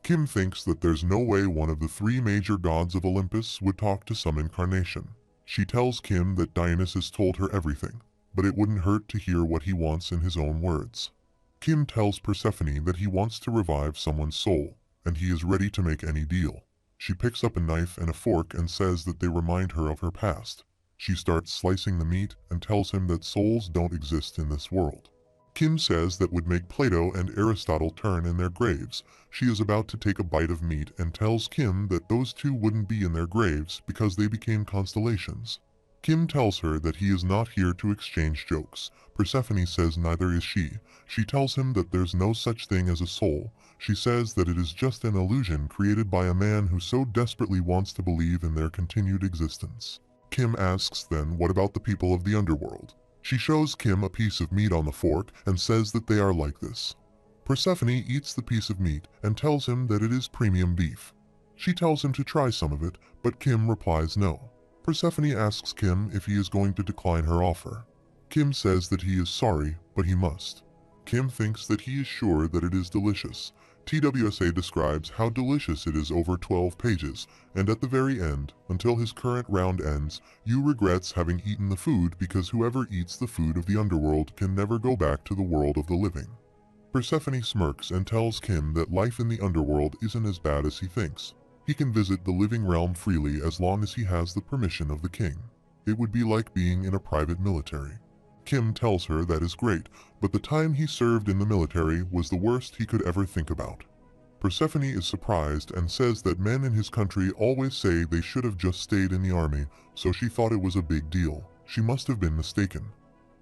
Kim thinks that there's no way one of the three major gods of Olympus would talk to some incarnation. She tells Kim that Dionysus told her everything, but it wouldn't hurt to hear what he wants in his own words. Kim tells Persephone that he wants to revive someone's soul, and he is ready to make any deal. She picks up a knife and a fork and says that they remind her of her past. She starts slicing the meat and tells him that souls don't exist in this world. Kim says that would make Plato and Aristotle turn in their graves. She is about to take a bite of meat and tells Kim that those two wouldn't be in their graves because they became constellations. Kim tells her that he is not here to exchange jokes. Persephone says neither is she. She tells him that there's no such thing as a soul. She says that it is just an illusion created by a man who so desperately wants to believe in their continued existence. Kim asks then what about the people of the underworld. She shows Kim a piece of meat on the fork and says that they are like this. Persephone eats the piece of meat and tells him that it is premium beef. She tells him to try some of it, but Kim replies no. Persephone asks Kim if he is going to decline her offer. Kim says that he is sorry, but he must. Kim thinks that he is sure that it is delicious. TWSA describes how delicious it is over 12 pages, and at the very end, until his current round ends, Yu regrets having eaten the food because whoever eats the food of the underworld can never go back to the world of the living. Persephone smirks and tells Kim that life in the underworld isn't as bad as he thinks. He can visit the living realm freely as long as he has the permission of the king. It would be like being in a private military. Kim tells her that is great, but the time he served in the military was the worst he could ever think about. Persephone is surprised and says that men in his country always say they should have just stayed in the army, so she thought it was a big deal. She must have been mistaken.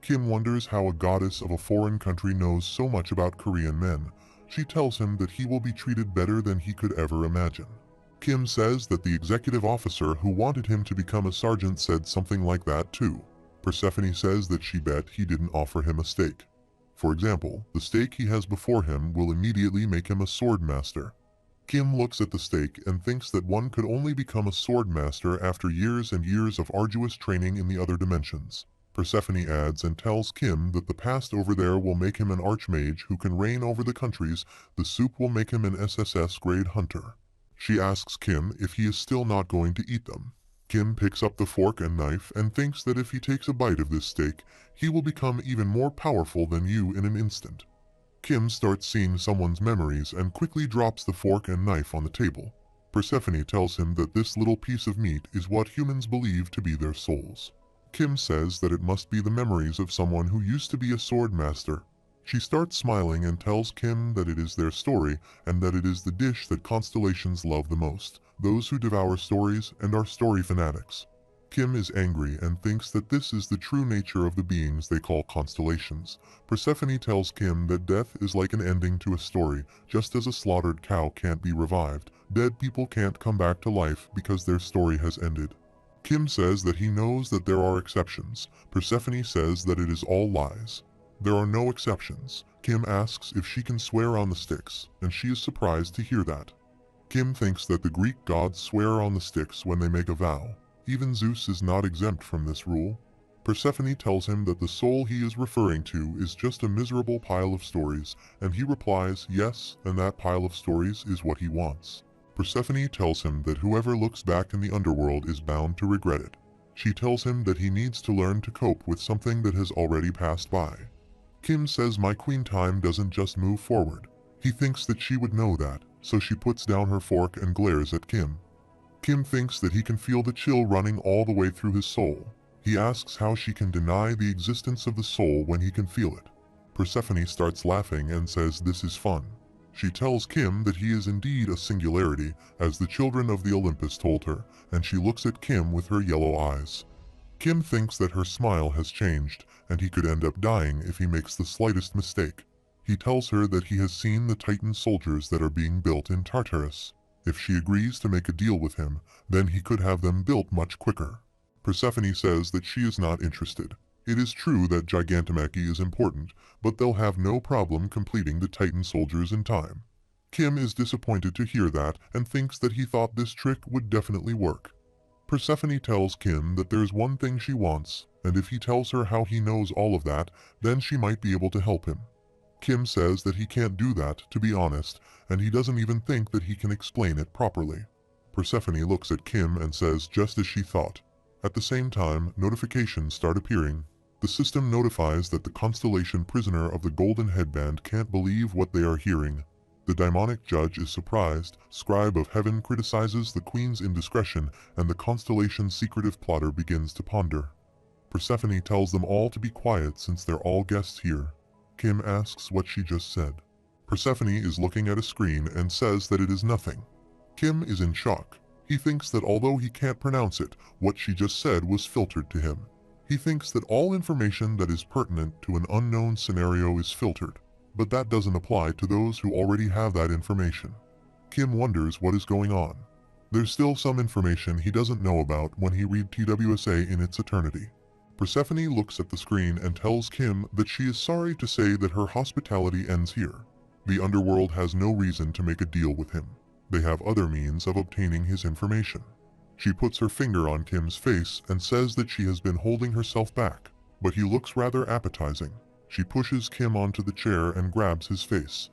Kim wonders how a goddess of a foreign country knows so much about Korean men. She tells him that he will be treated better than he could ever imagine. Kim says that the executive officer who wanted him to become a sergeant said something like that too. Persephone says that she bet he didn't offer him a steak. For example, the steak he has before him will immediately make him a sword master. Kim looks at the steak and thinks that one could only become a sword master after years and years of arduous training in the other dimensions. Persephone adds and tells Kim that the past over there will make him an archmage who can reign over the countries. The soup will make him an SSS grade hunter. She asks Kim if he is still not going to eat them. Kim picks up the fork and knife and thinks that if he takes a bite of this steak, he will become even more powerful than you in an instant. Kim starts seeing someone's memories and quickly drops the fork and knife on the table. Persephone tells him that this little piece of meat is what humans believe to be their souls. Kim says that it must be the memories of someone who used to be a sword master. She starts smiling and tells Kim that it is their story and that it is the dish that constellations love the most, those who devour stories and are story fanatics. Kim is angry and thinks that this is the true nature of the beings they call constellations. Persephone tells Kim that death is like an ending to a story, just as a slaughtered cow can't be revived. Dead people can't come back to life because their story has ended. Kim says that he knows that there are exceptions. Persephone says that it is all lies. There are no exceptions. Kim asks if she can swear on the sticks, and she is surprised to hear that. Kim thinks that the Greek gods swear on the sticks when they make a vow. Even Zeus is not exempt from this rule. Persephone tells him that the soul he is referring to is just a miserable pile of stories, and he replies yes, and that pile of stories is what he wants. Persephone tells him that whoever looks back in the underworld is bound to regret it. She tells him that he needs to learn to cope with something that has already passed by. Kim says my queen time doesn't just move forward. He thinks that she would know that, so she puts down her fork and glares at Kim. Kim thinks that he can feel the chill running all the way through his soul. He asks how she can deny the existence of the soul when he can feel it. Persephone starts laughing and says this is fun. She tells Kim that he is indeed a singularity, as the children of the Olympus told her, and she looks at Kim with her yellow eyes. Kim thinks that her smile has changed, and he could end up dying if he makes the slightest mistake. He tells her that he has seen the Titan soldiers that are being built in Tartarus. If she agrees to make a deal with him, then he could have them built much quicker. Persephone says that she is not interested. It is true that gigantomachy is important, but they'll have no problem completing the Titan soldiers in time. Kim is disappointed to hear that and thinks that he thought this trick would definitely work. Persephone tells Kim that there's one thing she wants, and if he tells her how he knows all of that, then she might be able to help him. Kim says that he can't do that, to be honest, and he doesn't even think that he can explain it properly. Persephone looks at Kim and says just as she thought. At the same time, notifications start appearing. The system notifies that the constellation prisoner of the golden headband can't believe what they are hearing. The daimonic judge is surprised, scribe of heaven criticizes the queen's indiscretion, and the constellation's secretive plotter begins to ponder. Persephone tells them all to be quiet since they're all guests here. Kim asks what she just said. Persephone is looking at a screen and says that it is nothing. Kim is in shock. He thinks that although he can't pronounce it, what she just said was filtered to him. He thinks that all information that is pertinent to an unknown scenario is filtered, but that doesn't apply to those who already have that information. Kim wonders what is going on. There's still some information he doesn't know about when he reads TWSA in its eternity. Persephone looks at the screen and tells Kim that she is sorry to say that her hospitality ends here. The underworld has no reason to make a deal with him. They have other means of obtaining his information. She puts her finger on Kim's face and says that she has been holding herself back, but he looks rather appetizing. She pushes Kim onto the chair and grabs his face.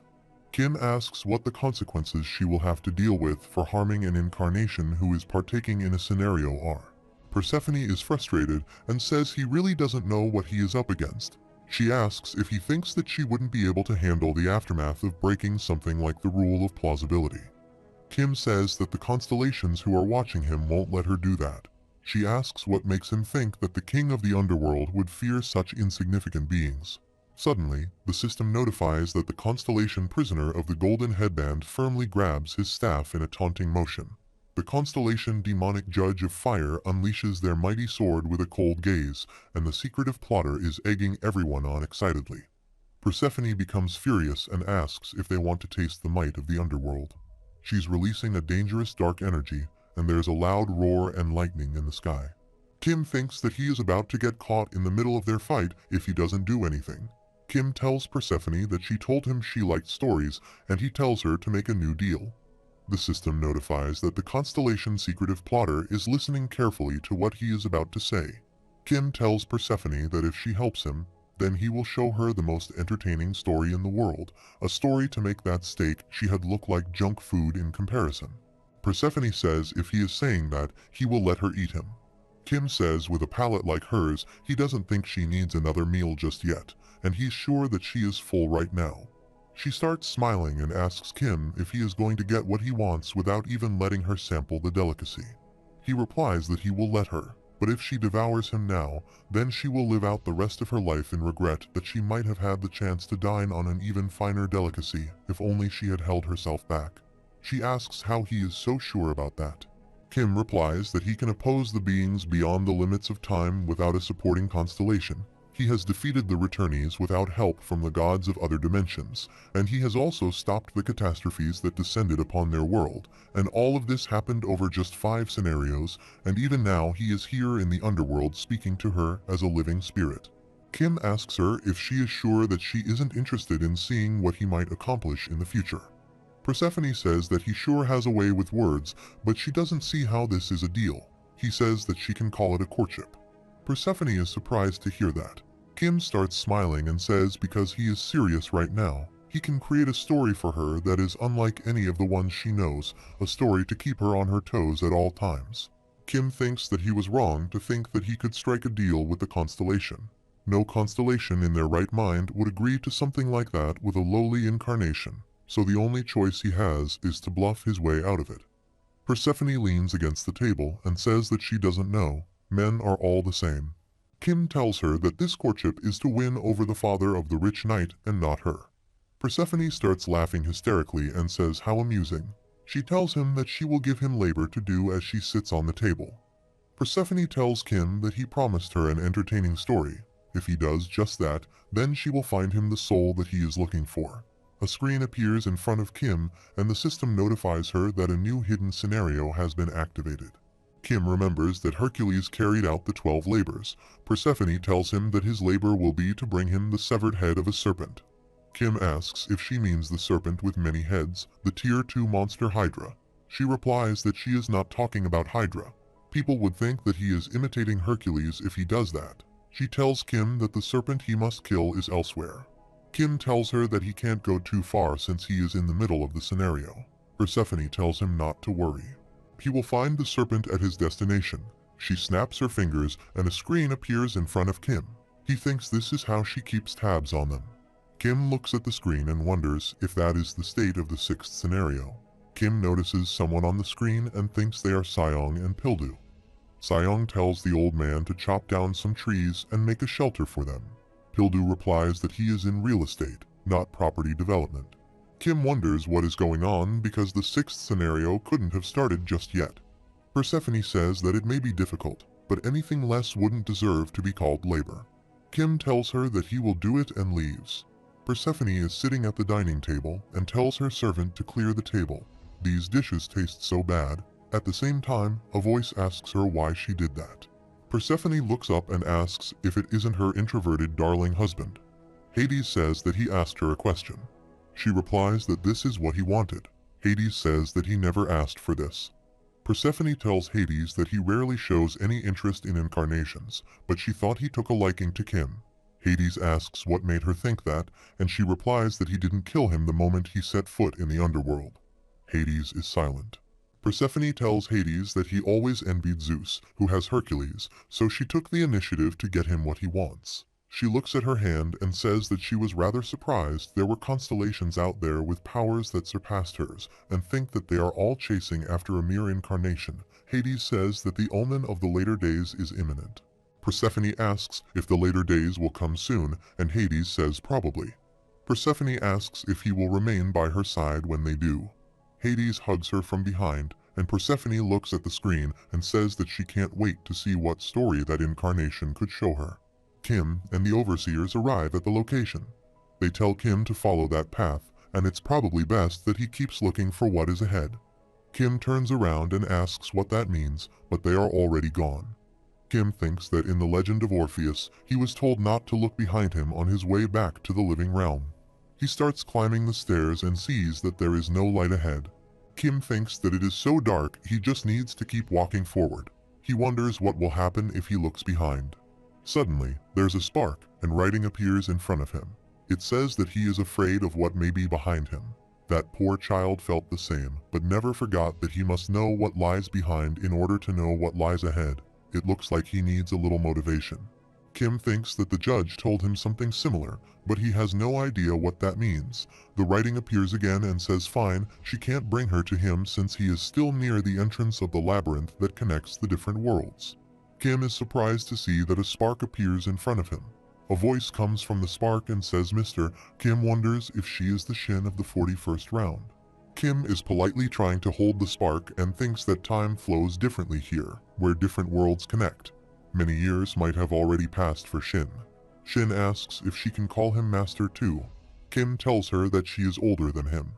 Kim asks what the consequences she will have to deal with for harming an incarnation who is partaking in a scenario are. Persephone is frustrated and says he really doesn't know what he is up against. She asks if he thinks that she wouldn't be able to handle the aftermath of breaking something like the rule of plausibility. Kim says that the constellations who are watching him won't let her do that. She asks what makes him think that the king of the underworld would fear such insignificant beings. Suddenly, the system notifies that the constellation prisoner of the golden headband firmly grabs his staff in a taunting motion. The constellation demonic judge of fire unleashes their mighty sword with a cold gaze, and the secretive plotter is egging everyone on excitedly. Persephone becomes furious and asks if they want to taste the might of the underworld. She's releasing a dangerous dark energy, and there's a loud roar and lightning in the sky. Kim thinks that he is about to get caught in the middle of their fight if he doesn't do anything. Kim tells Persephone that she told him she liked stories, and he tells her to make a new deal. The system notifies that the constellation secretive plotter is listening carefully to what he is about to say. Kim tells Persephone that if she helps him, then he will show her the most entertaining story in the world, a story to make that steak she had look like junk food in comparison. Persephone says if he is saying that, he will let her eat him. Kim says with a palate like hers, he doesn't think she needs another meal just yet, and he's sure that she is full right now. She starts smiling and asks Kim if he is going to get what he wants without even letting her sample the delicacy. He replies that he will let her, but if she devours him now, then she will live out the rest of her life in regret that she might have had the chance to dine on an even finer delicacy if only she had held herself back. She asks how he is so sure about that. Kim replies that he can oppose the beings beyond the limits of time without a supporting constellation. He has defeated the returnees without help from the gods of other dimensions, and he has also stopped the catastrophes that descended upon their world, and all of this happened over just 5 scenarios, and even now he is here in the underworld speaking to her as a living spirit. Kim asks her if she is sure that she isn't interested in seeing what he might accomplish in the future. Persephone says that he sure has a way with words, but she doesn't see how this is a deal. He says that she can call it a courtship. Persephone is surprised to hear that. Kim starts smiling and says because he is serious right now, he can create a story for her that is unlike any of the ones she knows, a story to keep her on her toes at all times. Kim thinks that he was wrong to think that he could strike a deal with the constellation. No constellation in their right mind would agree to something like that with a lowly incarnation, so the only choice he has is to bluff his way out of it. Persephone leans against the table and says that she doesn't know. Men are all the same. Kim tells her that this courtship is to win over the father of the rich knight and not her. Persephone starts laughing hysterically and says how amusing. She tells him that she will give him labor to do as she sits on the table. Persephone tells Kim that he promised her an entertaining story. If he does just that, then she will find him the soul that he is looking for. A screen appears in front of Kim, and the system notifies her that a new hidden scenario has been activated. Kim remembers that Hercules carried out the 12 labors. Persephone tells him that his labor will be to bring him the severed head of a serpent. Kim asks if she means the serpent with many heads, the Tier 2 monster Hydra. She replies that she is not talking about Hydra. People would think that he is imitating Hercules if he does that. She tells Kim that the serpent he must kill is elsewhere. Kim tells her that he can't go too far since he is in the middle of the scenario. Persephone tells him not to worry. He will find the serpent at his destination. She snaps her fingers and a screen appears in front of Kim. He thinks this is how she keeps tabs on them. Kim looks at the screen and wonders if that is the state of the 6th scenario. Kim notices someone on the screen and thinks they are Seong and Pildu. Seong tells the old man to chop down some trees and make a shelter for them. Pildu replies that he is in real estate, not property development. Kim wonders what is going on because the 6th scenario couldn't have started just yet. Persephone says that it may be difficult, but anything less wouldn't deserve to be called labor. Kim tells her that he will do it and leaves. Persephone is sitting at the dining table and tells her servant to clear the table. These dishes taste so bad. At the same time, a voice asks her why she did that. Persephone looks up and asks if it isn't her introverted darling husband. Hades says that he asked her a question. She replies that this is what he wanted. Hades says that he never asked for this. Persephone tells Hades that he rarely shows any interest in incarnations, but she thought he took a liking to Kim. Hades asks what made her think that, and she replies that he didn't kill him the moment he set foot in the underworld. Hades is silent. Persephone tells Hades that he always envied Zeus, who has Hercules, so she took the initiative to get him what he wants. She looks at her hand and says that she was rather surprised there were constellations out there with powers that surpassed hers, and think that they are all chasing after a mere incarnation. Hades says that the omen of the later days is imminent. Persephone asks if the later days will come soon, and Hades says probably. Persephone asks if he will remain by her side when they do. Hades hugs her from behind, and Persephone looks at the screen and says that she can't wait to see what story that incarnation could show her. Kim and the overseers arrive at the location. They tell Kim to follow that path, and it's probably best that he keeps looking for what is ahead. Kim turns around and asks what that means, but they are already gone. Kim thinks that in the legend of Orpheus, he was told not to look behind him on his way back to the living realm. He starts climbing the stairs and sees that there is no light ahead. Kim thinks that it is so dark he just needs to keep walking forward. He wonders what will happen if he looks behind. Suddenly, there's a spark, and writing appears in front of him. It says that he is afraid of what may be behind him. That poor child felt the same, but never forgot that he must know what lies behind in order to know what lies ahead. It looks like he needs a little motivation. Kim thinks that the judge told him something similar, but he has no idea what that means. The writing appears again and says fine, she can't bring her to him since he is still near the entrance of the labyrinth that connects the different worlds. Kim is surprised to see that a spark appears in front of him. A voice comes from the spark and says Mr. Kim wonders if she is the Shin of the 41st round. Kim is politely trying to hold the spark and thinks that time flows differently here, where different worlds connect. Many years might have already passed for Shin. Shin asks if she can call him master too. Kim tells her that she is older than him.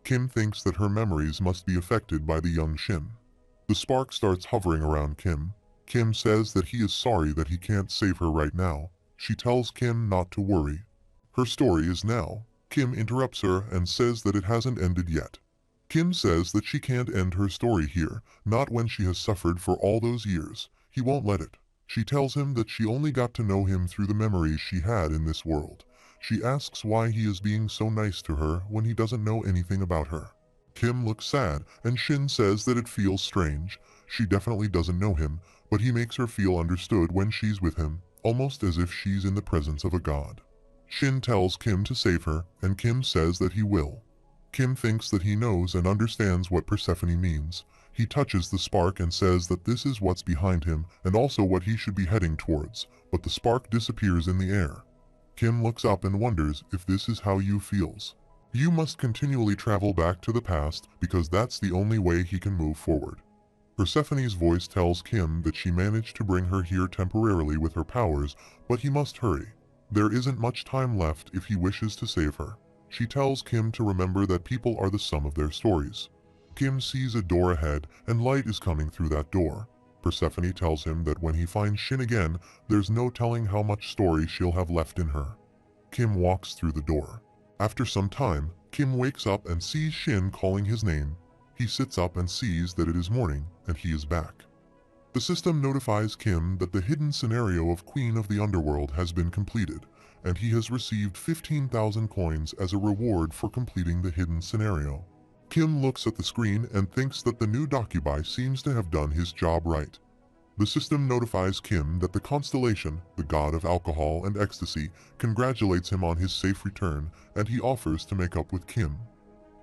Kim thinks that her memories must be affected by the young Shin. The spark starts hovering around Kim. Kim says that he is sorry that he can't save her right now. She tells Kim not to worry. Her story is now. Kim interrupts her and says that it hasn't ended yet. Kim says that she can't end her story here, not when she has suffered for all those years. He won't let it. She tells him that she only got to know him through the memories she had in this world. She asks why he is being so nice to her when he doesn't know anything about her. Kim looks sad, and Shin says that it feels strange. She definitely doesn't know him, but he makes her feel understood when she's with him, almost as if she's in the presence of a god. Shin tells Kim to save her, and Kim says that he will. Kim thinks that he knows and understands what Persephone means. He touches the spark and says that this is what's behind him and also what he should be heading towards, but the spark disappears in the air. Kim looks up and wonders if this is how Yu feels. Yu must continually travel back to the past because that's the only way he can move forward. Persephone's voice tells Kim that she managed to bring her here temporarily with her powers, but he must hurry. There isn't much time left if he wishes to save her. She tells Kim to remember that people are the sum of their stories. Kim sees a door ahead, and light is coming through that door. Persephone tells him that when he finds Shin again, there's no telling how much story she'll have left in her. Kim walks through the door. After some time, Kim wakes up and sees Shin calling his name. He sits up and sees that it is morning, and he is back. The system notifies Kim that the hidden scenario of Queen of the Underworld has been completed, and he has received 15,000 coins as a reward for completing the hidden scenario. Kim looks at the screen and thinks that the new dokkaebi seems to have done his job right. The system notifies Kim that the constellation, the god of alcohol and ecstasy, congratulates him on his safe return, and he offers to make up with Kim.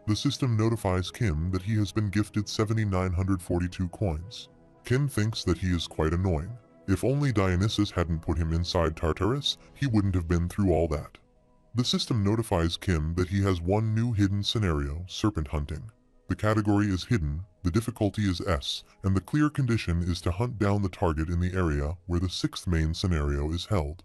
The system notifies Kim that he has been gifted 7,942 coins. Kim thinks that he is quite annoying. If only Dionysus hadn't put him inside Tartarus, he wouldn't have been through all that. The system notifies Kim that he has one new hidden scenario, serpent hunting. The category is hidden, the difficulty is S, and the clear condition is to hunt down the target in the area where the 6th main scenario is held.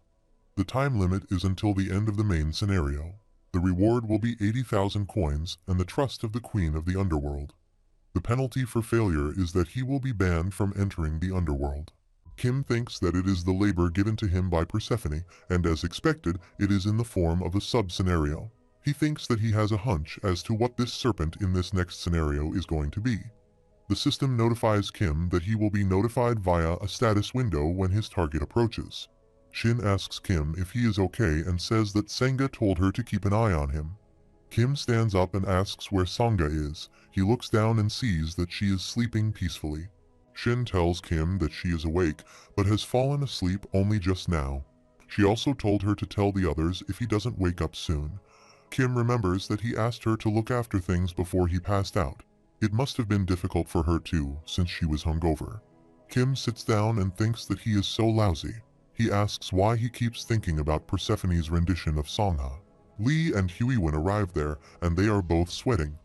The time limit is until the end of the main scenario. The reward will be 80,000 coins and the trust of the Queen of the Underworld. The penalty for failure is that he will be banned from entering the Underworld. Kim thinks that it is the labor given to him by Persephone, and as expected, it is in the form of a sub-scenario. He thinks that he has a hunch as to what this serpent in this next scenario is going to be. The system notifies Kim that he will be notified via a status window when his target approaches. Shin asks Kim if he is okay and says that Senga told her to keep an eye on him. Kim stands up and asks where Sangha is. He looks down and sees that she is sleeping peacefully. Shin tells Kim that she is awake, but has fallen asleep only just now. She also told her to tell the others if he doesn't wake up soon. Kim remembers that he asked her to look after things before he passed out. It must have been difficult for her too, since she was hungover. Kim sits down and thinks that he is so lousy. He asks why he keeps thinking about Persephone's rendition of Sangha. Lee and Huiwen arrive there, and they are both sweating.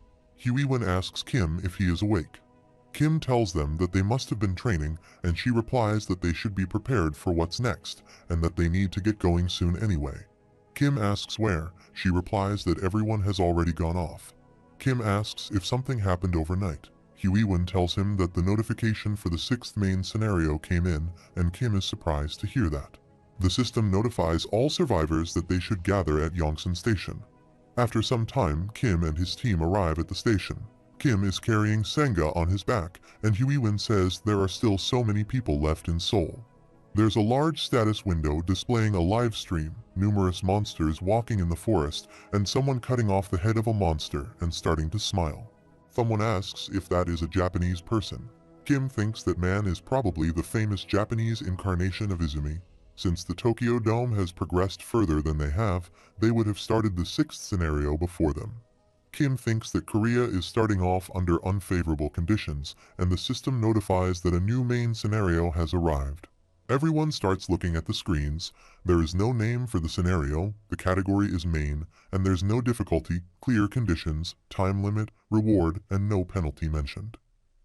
Huiwen asks Kim if he is awake. Kim tells them that they must have been training, and she replies that they should be prepared for what's next, and that they need to get going soon anyway. Kim asks where. She replies that everyone has already gone off. Kim asks if something happened overnight. Huiwen tells him that the notification for the 6th main scenario came in, and Kim is surprised to hear that. The system notifies all survivors that they should gather at Yongsan Station. After some time, Kim and his team arrive at the station. Kim is carrying Senga on his back, and Huiwen says there are still so many people left in Seoul. There's a large status window displaying a live stream, numerous monsters walking in the forest, and someone cutting off the head of a monster and starting to smile. Someone asks if that is a Japanese person. Kim thinks that man is probably the famous Japanese incarnation of Izumi. Since the Tokyo Dome has progressed further than they have, they would have started the 6th scenario before them. Kim thinks that Korea is starting off under unfavorable conditions, and the system notifies that a new main scenario has arrived. Everyone starts looking at the screens. There is no name for the scenario, the category is main, and there's no difficulty, clear conditions, time limit, reward, and no penalty mentioned.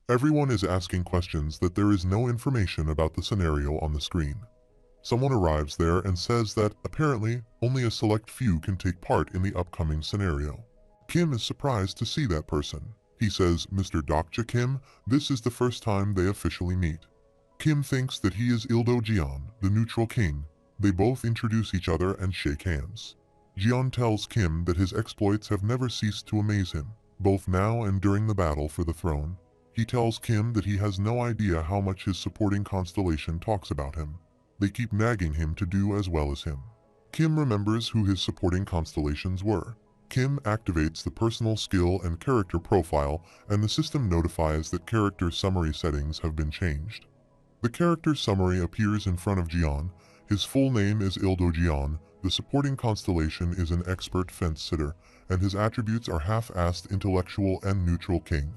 Everyone is asking questions that there is no information about the scenario on the screen. Someone arrives there and says that, apparently, only a select few can take part in the upcoming scenario. Kim is surprised to see that person. He says, "Mr. Dokja Kim, this is the first time they officially meet." Kim thinks that he is Ildo Jeon, the neutral king. They both introduce each other and shake hands. Jeon tells Kim that his exploits have never ceased to amaze him, both now and during the battle for the throne. He tells Kim that he has no idea how much his supporting constellation talks about him. They keep nagging him to do as well as him. Kim remembers who his supporting constellations were. Kim activates the personal skill and character profile, and the system notifies that character summary settings have been changed. The character summary appears in front of Jeon. His full name is Ildo Jeon, the supporting constellation is an expert fence-sitter, and his attributes are half-assed intellectual and neutral king.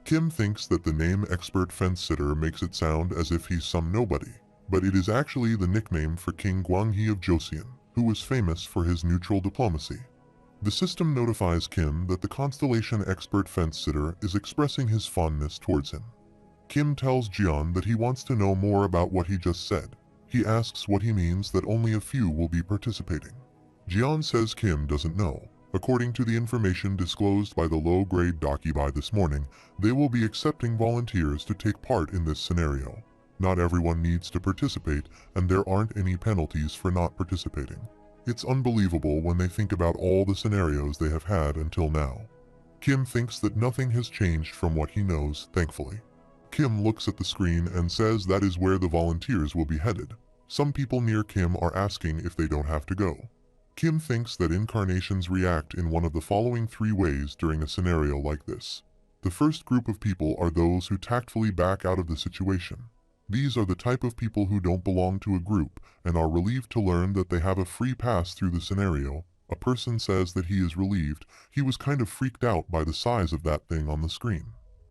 Kim thinks that the name expert fence-sitter makes it sound as if he's some nobody, but it is actually the nickname for King Gwanghee of Joseon, who was famous for his neutral diplomacy. The system notifies Kim that the constellation expert fence-sitter is expressing his fondness towards him. Kim tells Jeon that he wants to know more about what he just said. He asks what he means that only a few will be participating. Jeon says Kim doesn't know. According to the information disclosed by the low-grade dokkaebi this morning, they will be accepting volunteers to take part in this scenario. Not everyone needs to participate, and there aren't any penalties for not participating. It's unbelievable when they think about all the scenarios they have had until now. Kim thinks that nothing has changed from what he knows, thankfully. Kim looks at the screen and says that is where the volunteers will be headed. Some people near Kim are asking if they don't have to go. Kim thinks that incarnations react in one of the following 3 ways during a scenario like this. The first group of people are those who tactfully back out of the situation. These are the type of people who don't belong to a group and are relieved to learn that they have a free pass through the scenario. A person says that he is relieved. He was kind of freaked out by the size of that thing on the screen.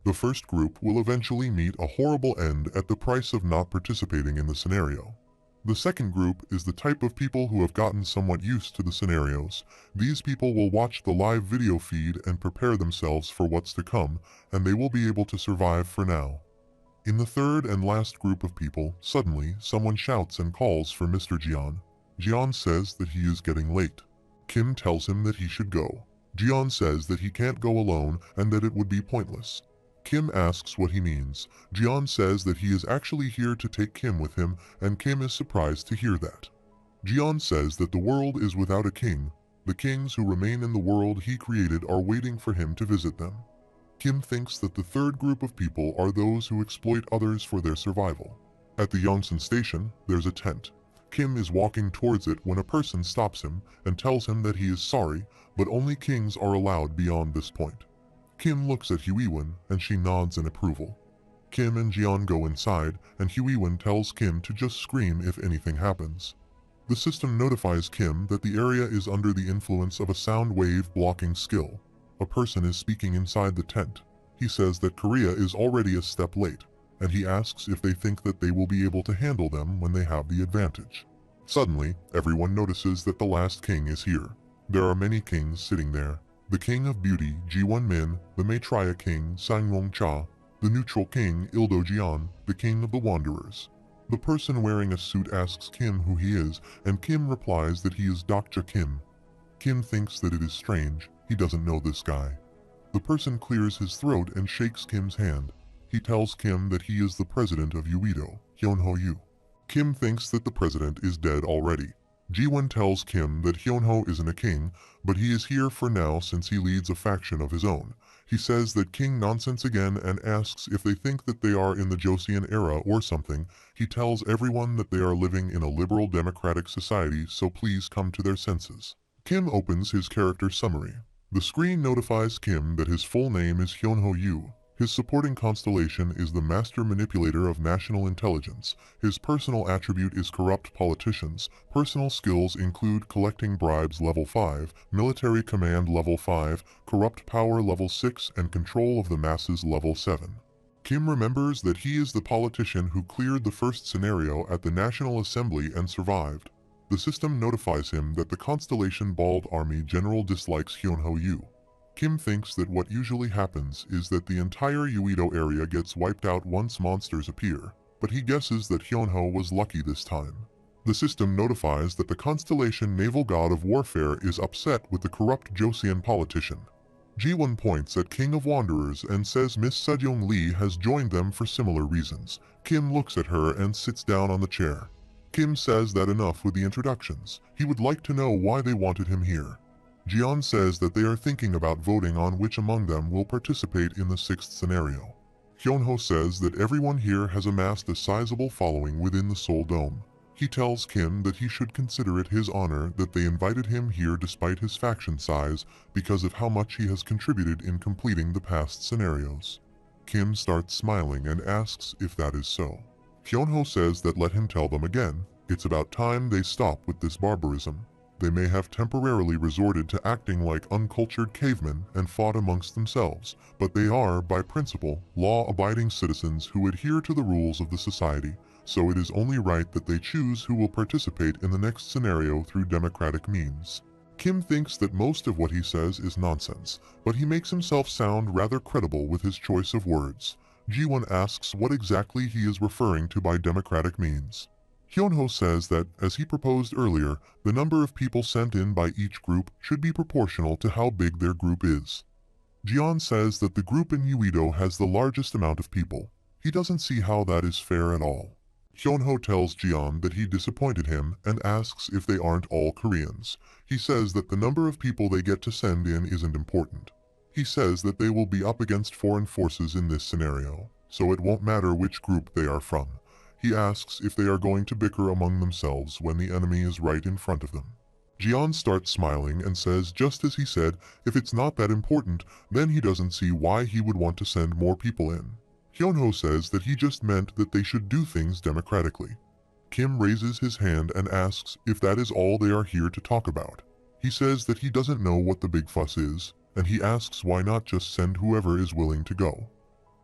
The first group will eventually meet a horrible end at the price of not participating in the scenario. The second group is the type of people who have gotten somewhat used to the scenarios. These people will watch the live video feed and prepare themselves for what's to come, and they will be able to survive for now. In the third and last group of people, suddenly someone shouts and calls for Mr. Jeon. Jeon says that he is getting late. Kim tells him that he should go. Jeon says that he can't go alone and that it would be pointless. Kim asks what he means. Jeon says that he is actually here to take Kim with him, and Kim is surprised to hear that. Jeon says that the world is without a king. The kings who remain in the world he created are waiting for him to visit them. Kim thinks that the third group of people are those who exploit others for their survival. At the Yongsan station, there's a tent. Kim is walking towards it when a person stops him and tells him that he is sorry, but only kings are allowed beyond this point. Kim looks at Huiwen and she nods in approval. Kim and Jeon go inside and Huiwen tells Kim to just scream if anything happens. The system notifies Kim that the area is under the influence of a sound wave blocking skill. A person is speaking inside the tent. He says that Korea is already a step late, and he asks if they think that they will be able to handle them when they have the advantage. Suddenly, everyone notices that the last king is here. There are many kings sitting there. The king of beauty, Ji-won Min, the Maitreya king, Sang-won Cha, the neutral king, Ildo Jeon, the king of the wanderers. The person wearing a suit asks Kim who he is, and Kim replies that he is Dokja Kim. Kim thinks that it is strange. He doesn't know this guy. The person clears his throat and shakes Kim's hand. He tells Kim that he is the president of Uido, Hyunho Yu. Kim thinks that the president is dead already. Ji-won tells Kim that Hyunho isn't a king, but he is here for now since he leads a faction of his own. He says that king nonsense again and asks if they think that they are in the Joseon era or something. He tells everyone that they are living in a liberal democratic society, so please come to their senses. Kim opens his character summary. The screen notifies Kim that his full name is Hyunho Yu. His supporting constellation is the Master Manipulator of National Intelligence. His personal attribute is Corrupt Politicians. Personal skills include Collecting Bribes level 5, Military Command level 5, Corrupt Power level 6, and Control of the Masses level 7. Kim remembers that he is the politician who cleared the first scenario at the National Assembly and survived. The system notifies him that the Constellation Bald Army General dislikes Hyunho-yu. Kim thinks that what usually happens is that the entire Uedo area gets wiped out once monsters appear, but he guesses that Hyunho was lucky this time. The system notifies that the Constellation Naval God of Warfare is upset with the corrupt Joseon politician. Ji-won points at King of Wanderers and says Miss Sejong Lee has joined them for similar reasons. Kim looks at her and sits down on the chair. Kim says that enough with the introductions. He would like to know why they wanted him here. Jian says that they are thinking about voting on which among them will participate in the 6th scenario. Hyunho says that everyone here has amassed a sizable following within the Seoul Dome. He tells Kim that he should consider it his honor that they invited him here despite his faction size because of how much he has contributed in completing the past scenarios. Kim starts smiling and asks if that is so. Hyunho says that let him tell them again, it's about time they stop with this barbarism. They may have temporarily resorted to acting like uncultured cavemen and fought amongst themselves, but they are, by principle, law-abiding citizens who adhere to the rules of the society, so it is only right that they choose who will participate in the next scenario through democratic means. Kim thinks that most of what he says is nonsense, but he makes himself sound rather credible with his choice of words. Ji-won asks what exactly he is referring to by democratic means. Hyunho says that, as he proposed earlier, the number of people sent in by each group should be proportional to how big their group is. Jian says that the group in Uedo has the largest amount of people. He doesn't see how that is fair at all. Hyunho tells Jian that he disappointed him and asks if they aren't all Koreans. He says that the number of people they get to send in isn't important. He says that they will be up against foreign forces in this scenario, so it won't matter which group they are from. He asks if they are going to bicker among themselves when the enemy is right in front of them. Jian starts smiling and says just as he said, if it's not that important, then he doesn't see why he would want to send more people in. Hyunho says that he just meant that they should do things democratically. Kim raises his hand and asks if that is all they are here to talk about. He says that he doesn't know what the big fuss is, and he asks why not just send whoever is willing to go.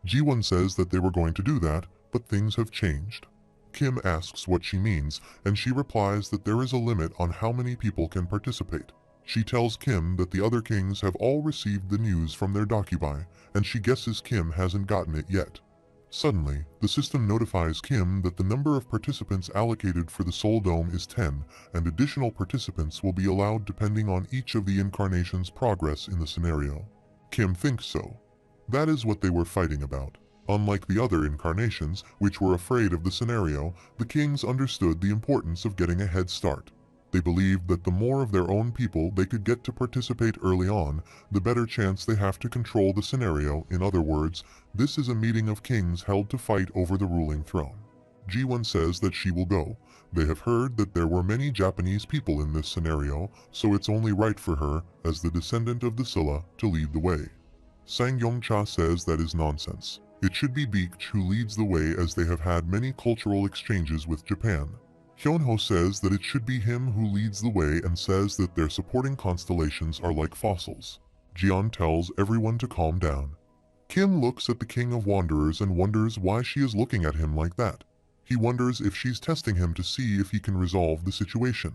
Ji-won says that they were going to do that, but things have changed. Kim asks what she means, and she replies that there is a limit on how many people can participate. She tells Kim that the other kings have all received the news from their dokkaebi, and she guesses Kim hasn't gotten it yet. Suddenly, the system notifies Kim that the number of participants allocated for the Seoul Dome is 10, and additional participants will be allowed depending on each of the incarnations' progress in the scenario. Kim thinks so. That is what they were fighting about. Unlike the other incarnations, which were afraid of the scenario, the kings understood the importance of getting a head start. They believed that the more of their own people they could get to participate early on, the better chance they have to control the scenario. In other words, this is a meeting of kings held to fight over the ruling throne. Ji-won says that she will go. They have heard that there were many Japanese people in this scenario, so it's only right for her, as the descendant of the Silla, to lead the way. Sang Yong-cha says that is nonsense. It should be Beach who leads the way as they have had many cultural exchanges with Japan. Hyunho says that it should be him who leads the way and says that their supporting constellations are like fossils. Jian tells everyone to calm down. Kim looks at the King of Wanderers and wonders why she is looking at him like that. He wonders if she's testing him to see if he can resolve the situation.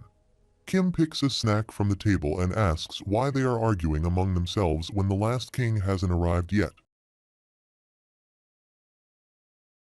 Kim picks a snack from the table and asks why they are arguing among themselves when the last king hasn't arrived yet.